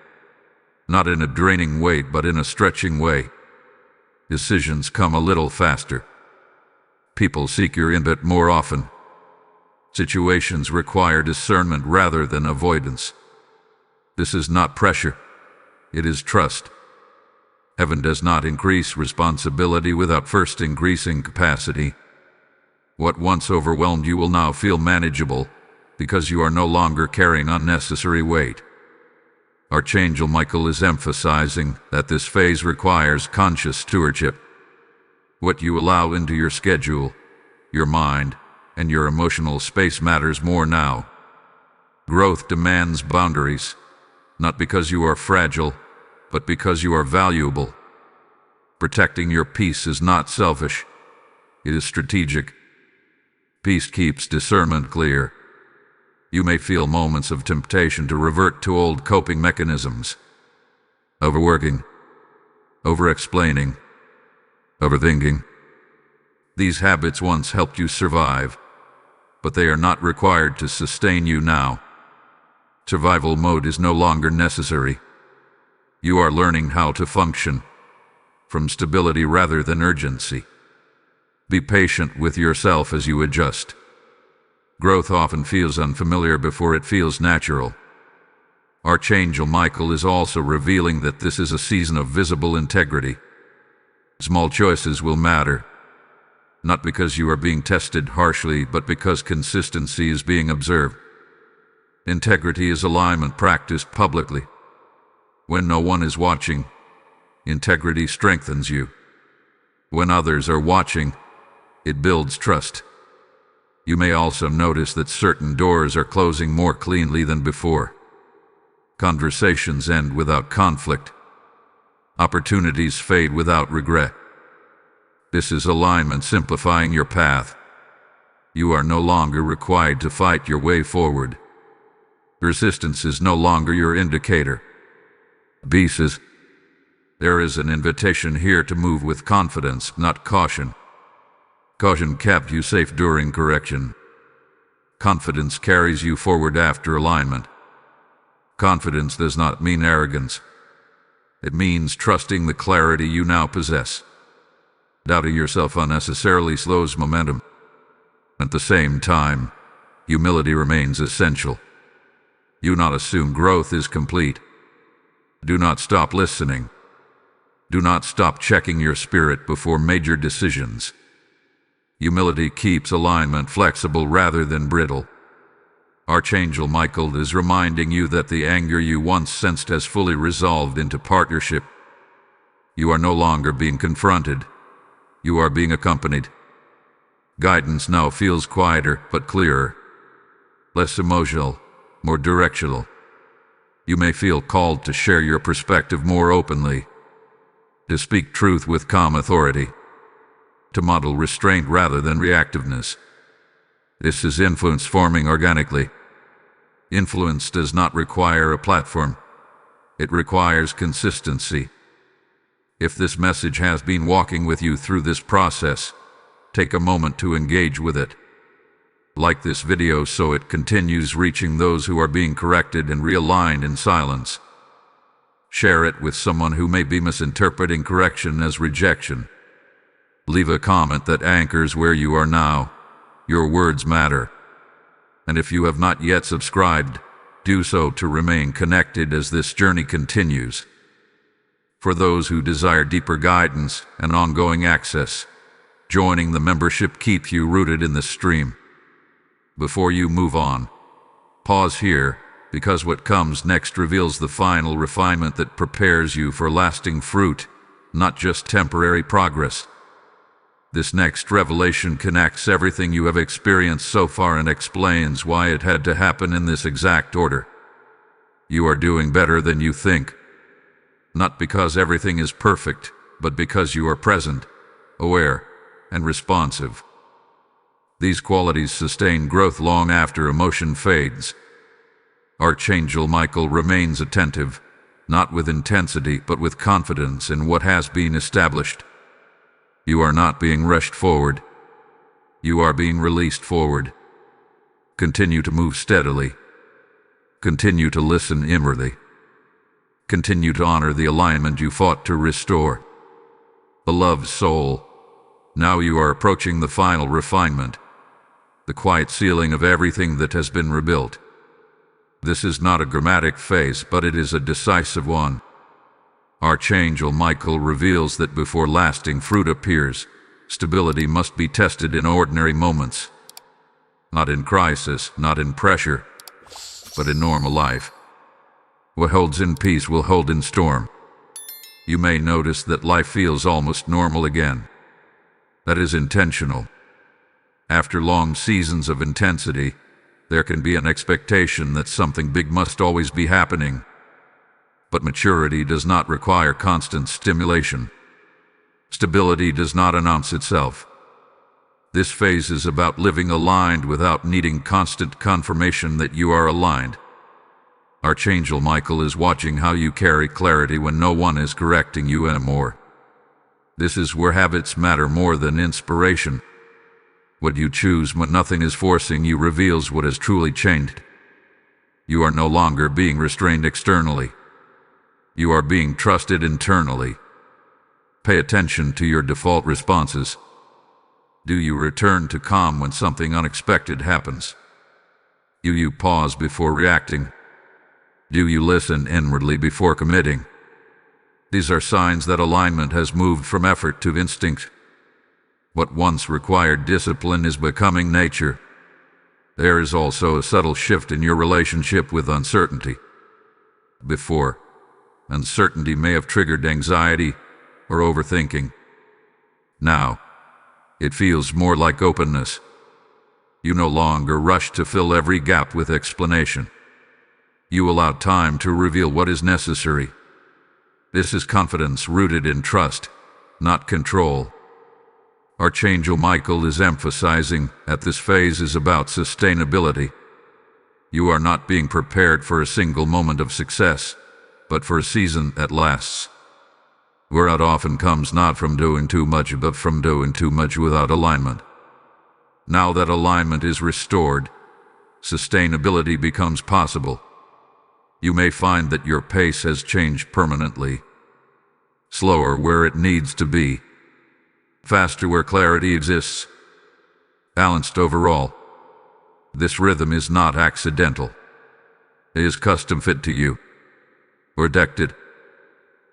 A: Not in a draining way, but in a stretching way. Decisions come a little faster. People seek your input more often. Situations require discernment rather than avoidance. This is not pressure. It is trust. Heaven does not increase responsibility without first increasing capacity. What once overwhelmed you will now feel manageable because you are no longer carrying unnecessary weight. Archangel Michael is emphasizing that this phase requires conscious stewardship. What you allow into your schedule, your mind, and your emotional space matters more now. Growth demands boundaries, not because you are fragile, but because you are valuable. Protecting your peace is not selfish. It is strategic. Peace keeps discernment clear. You may feel moments of temptation to revert to old coping mechanisms. Overworking, over-explaining, overthinking. These habits once helped you survive, but they are not required to sustain you now. Survival mode is no longer necessary. You are learning how to function from stability rather than urgency. Be patient with yourself as you adjust. Growth often feels unfamiliar before it feels natural. Archangel Michael is also revealing that this is a season of visible integrity. Small choices will matter, not because you are being tested harshly, but because consistency is being observed. Integrity is alignment practiced publicly. When no one is watching, integrity strengthens you. When others are watching, it builds trust. You may also notice that certain doors are closing more cleanly than before. Conversations end without conflict. Opportunities fade without regret. This is alignment simplifying your path. You are no longer required to fight your way forward. Resistance is no longer your indicator. Pieces. There is an invitation here to move with confidence, not caution. Caution kept you safe during correction. Confidence carries you forward after alignment. Confidence does not mean arrogance. It means trusting the clarity you now possess. Doubting yourself unnecessarily slows momentum. At the same time, humility remains essential. Do not assume growth is complete. Do not stop listening. Do not stop checking your spirit before major decisions. Humility keeps alignment flexible rather than brittle. Archangel Michael is reminding you that the anger you once sensed has fully resolved into partnership. You are no longer being confronted. You are being accompanied. Guidance now feels quieter but clearer. Less emotional, more directional. You may feel called to share your perspective more openly, to speak truth with calm authority, to model restraint rather than reactiveness. This is influence forming organically. Influence does not require a platform. It requires consistency. If this message has been walking with you through this process, take a moment to engage with it. Like this video so it continues reaching those who are being corrected and realigned in silence. Share it with someone who may be misinterpreting correction as rejection. Leave a comment that anchors where you are now. Your words matter. And if you have not yet subscribed, do so to remain connected as this journey continues. For those who desire deeper guidance and ongoing access, joining the membership keeps you rooted in the stream. Before you move on, pause here, because what comes next reveals the final refinement that prepares you for lasting fruit, not just temporary progress. This next revelation connects everything you have experienced so far and explains why it had to happen in this exact order. You are doing better than you think. Not because everything is perfect, but because you are present, aware, and responsive. These qualities sustain growth long after emotion fades. Archangel Michael remains attentive, not with intensity but with confidence in what has been established. You are not being rushed forward. You are being released forward. Continue to move steadily. Continue to listen inwardly. Continue to honor the alignment you fought to restore. Beloved soul, now you are approaching the final refinement, the quiet sealing of everything that has been rebuilt. This is not a dramatic phase, but it is a decisive one. Archangel Michael reveals that before lasting fruit appears, stability must be tested in ordinary moments. Not in crisis, not in pressure, but in normal life. What holds in peace will hold in storm. You may notice that life feels almost normal again. That is intentional. After long seasons of intensity, there can be an expectation that something big must always be happening. But maturity does not require constant stimulation. Stability does not announce itself. This phase is about living aligned without needing constant confirmation that you are aligned. Archangel Michael is watching how you carry clarity when no one is correcting you anymore. This is where habits matter more than inspiration. What you choose when nothing is forcing you reveals what has truly changed. You are no longer being restrained externally. You are being trusted internally. Pay attention to your default responses. Do you return to calm when something unexpected happens? Do you pause before reacting? Do you listen inwardly before committing? These are signs that alignment has moved from effort to instinct. What once required discipline is becoming nature. There is also a subtle shift in your relationship with uncertainty. Before, uncertainty may have triggered anxiety or overthinking. Now, it feels more like openness. You no longer rush to fill every gap with explanation. You allow time to reveal what is necessary. This is confidence rooted in trust, not control. Archangel Michael is emphasizing that this phase is about sustainability. You are not being prepared for a single moment of success, but for a season that lasts. Where it often comes not from doing too much, but from doing too much without alignment. Now that alignment is restored, sustainability becomes possible. You may find that your pace has changed permanently. Slower where it needs to be. Faster where clarity exists. Balanced overall. This rhythm is not accidental. It is custom fit to you. Protected.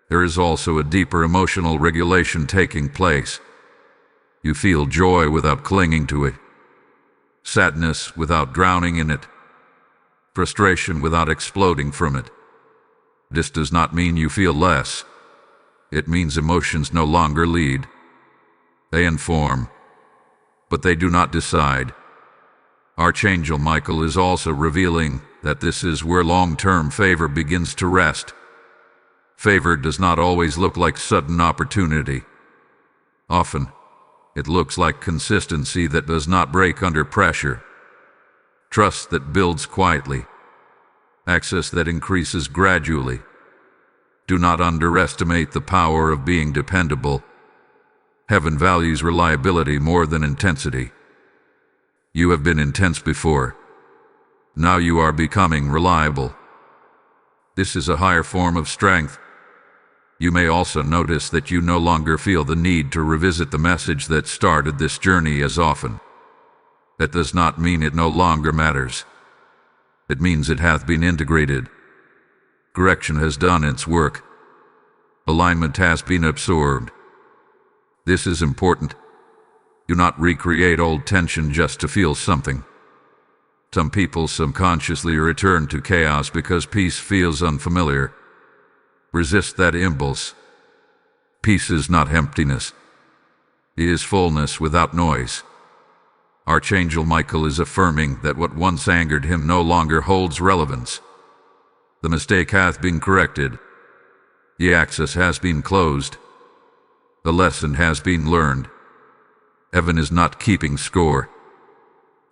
A: There is also a deeper emotional regulation taking place. You feel joy without clinging to it. Sadness without drowning in it. Frustration without exploding from it. This does not mean you feel less. It means emotions no longer lead. They inform, but they do not decide. Archangel Michael is also revealing that this is where long-term favor begins to rest. Favor does not always look like sudden opportunity. Often, it looks like consistency that does not break under pressure. Trust that builds quietly. Access that increases gradually. Do not underestimate the power of being dependable. Heaven values reliability more than intensity. You have been intense before. Now you are becoming reliable. This is a higher form of strength. You may also notice that you no longer feel the need to revisit the message that started this journey as often. That does not mean it no longer matters. It means it hath been integrated. Correction has done its work. Alignment has been absorbed. This is important. Do not recreate old tension just to feel something. Some people subconsciously return to chaos because peace feels unfamiliar. Resist that impulse. Peace is not emptiness. It is fullness without noise. Archangel Michael is affirming that what once angered him no longer holds relevance. The mistake hath been corrected. The access has been closed. The lesson has been learned. Heaven is not keeping score.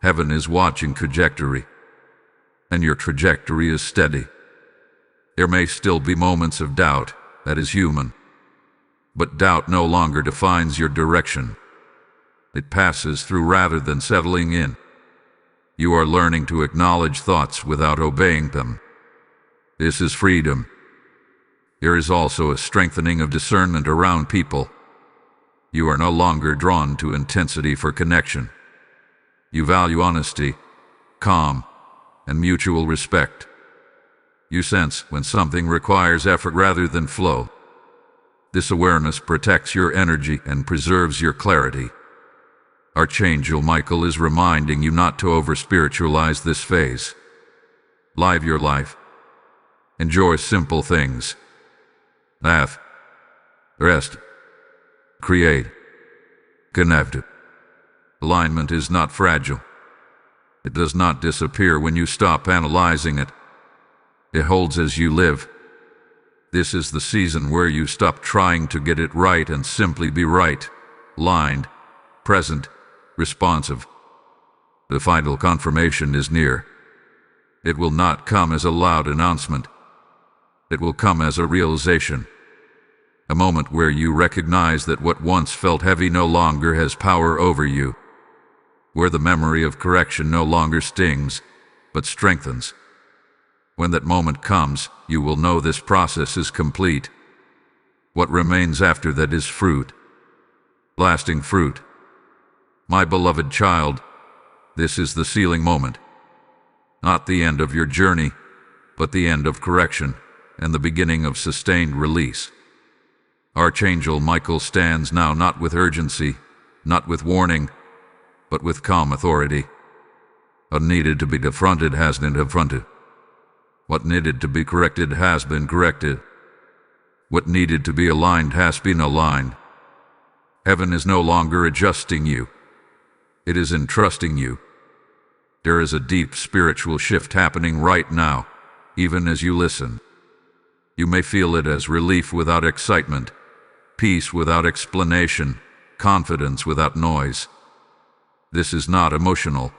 A: Heaven is watching trajectory. And your trajectory is steady. There may still be moments of doubt, that is human. But doubt no longer defines your direction. It passes through rather than settling in. You are learning to acknowledge thoughts without obeying them. This is freedom. There is also a strengthening of discernment around people. You are no longer drawn to intensity for connection. You value honesty, calm, and mutual respect. You sense when something requires effort rather than flow. This awareness protects your energy and preserves your clarity. Archangel Michael is reminding you not to over-spiritualize this phase. Live your life. Enjoy simple things. Laugh. Rest. Create. Connect. Alignment is not fragile. It does not disappear when you stop analyzing it. It holds as you live. This is the season where you stop trying to get it right and simply be right, aligned, present, responsive. The final confirmation is near. It will not come as a loud announcement. It will come as a realization. A moment where you recognize that what once felt heavy no longer has power over you. Where the memory of correction no longer stings, but strengthens. When that moment comes, you will know this process is complete. What remains after that is fruit. Lasting fruit. My beloved child, this is the sealing moment. Not the end of your journey, but the end of correction and the beginning of sustained release. Archangel Michael stands now not with urgency, not with warning, but with calm authority. What needed to be confronted has been confronted. What needed to be corrected has been corrected. What needed to be aligned has been aligned. Heaven is no longer adjusting you. It is entrusting you. There is a deep spiritual shift happening right now, even as you listen. You may feel it as relief without excitement, peace without explanation, confidence without noise. This is not emotional.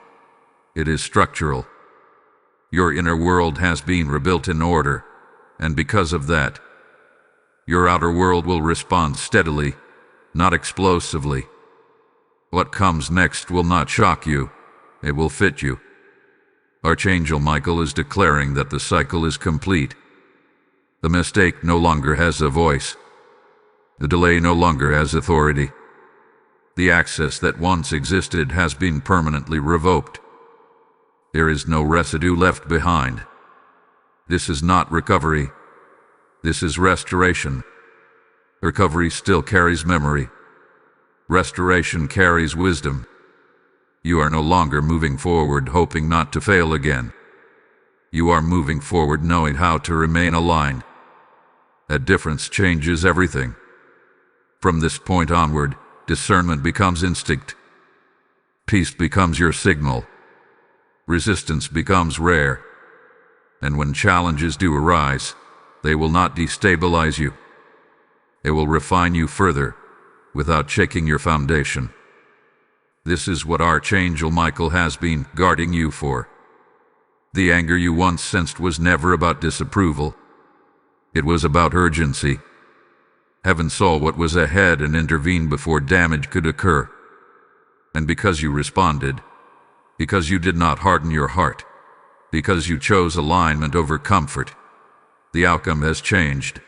A: It is structural. Your inner world has been rebuilt in order, and because of that, your outer world will respond steadily, not explosively. What comes next will not shock you. It will fit you. Archangel Michael is declaring that the cycle is complete. The mistake no longer has a voice. The delay no longer has authority. The access that once existed has been permanently revoked. There is no residue left behind. This is not recovery. This is restoration. Recovery still carries memory. Restoration carries wisdom. You are no longer moving forward hoping not to fail again. You are moving forward knowing how to remain aligned. That difference changes everything. From this point onward, discernment becomes instinct. Peace becomes your signal. Resistance becomes rare. And when challenges do arise, they will not destabilize you. They will refine you further, without shaking your foundation. This is what Archangel Michael has been guarding you for. The anger you once sensed was never about disapproval. It was about urgency. Heaven saw what was ahead and intervened before damage could occur. And because you responded, because you did not harden your heart, because you chose alignment over comfort, the outcome has changed.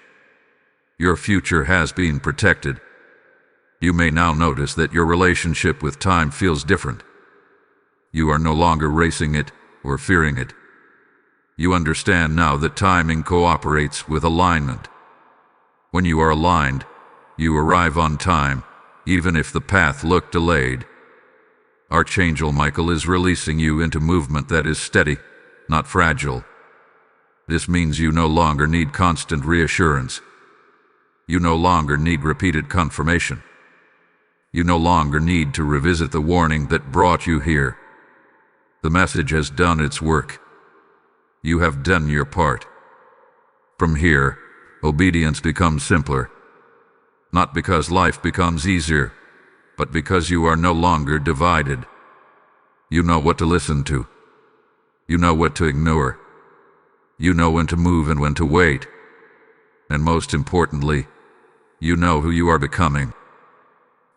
A: Your future has been protected. You may now notice that your relationship with time feels different. You are no longer racing it or fearing it. You understand now that timing cooperates with alignment. When you are aligned, you arrive on time, even if the path looked delayed. Archangel Michael is releasing you into movement that is steady, not fragile. This means you no longer need constant reassurance. You no longer need repeated confirmation. You no longer need to revisit the warning that brought you here. The message has done its work. You have done your part. From here, obedience becomes simpler. Not because life becomes easier, but because you are no longer divided. You know what to listen to. You know what to ignore. You know when to move and when to wait. And most importantly, you know who you are becoming.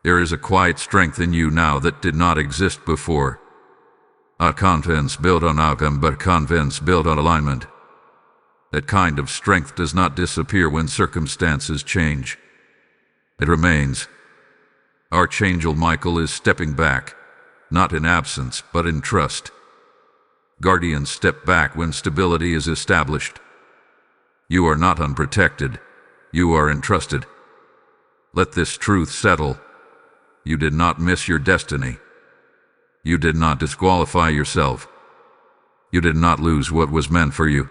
A: There is a quiet strength in you now that did not exist before. Not confidence built on outcome, but confidence built on alignment. That kind of strength does not disappear when circumstances change. It remains. Archangel Michael is stepping back, not in absence, but in trust. Guardians step back when stability is established. You are not unprotected. You are entrusted. Let this truth settle. You did not miss your destiny. You did not disqualify yourself. You did not lose what was meant for you.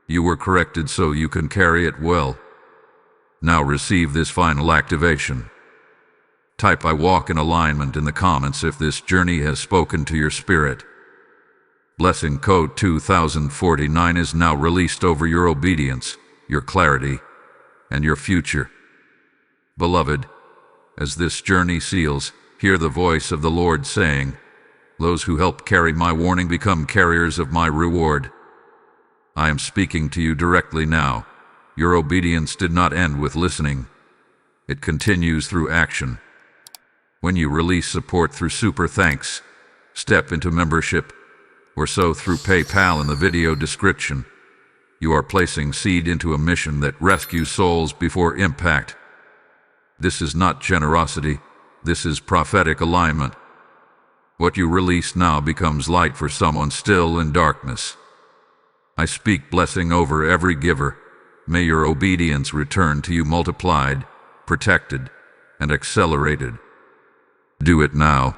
A: You were corrected so you can carry it well. Now receive this final activation. Type "I walk in alignment" in the comments if this journey has spoken to your spirit. Blessing code 2049 is now released over your obedience, your clarity, and your future. Beloved, as this journey seals, hear the voice of the Lord saying, "Those who help carry my warning become carriers of my reward." I am speaking to you directly now. Your obedience did not end with listening. It continues through action. When you release support through Super Thanks, step into membership, or so through PayPal in the video description, you are placing seed into a mission that rescues souls before impact. This is not generosity. This is prophetic alignment. What you release now becomes light for someone still in darkness. I speak blessing over every giver. May your obedience return to you multiplied, protected, and accelerated. Do it now.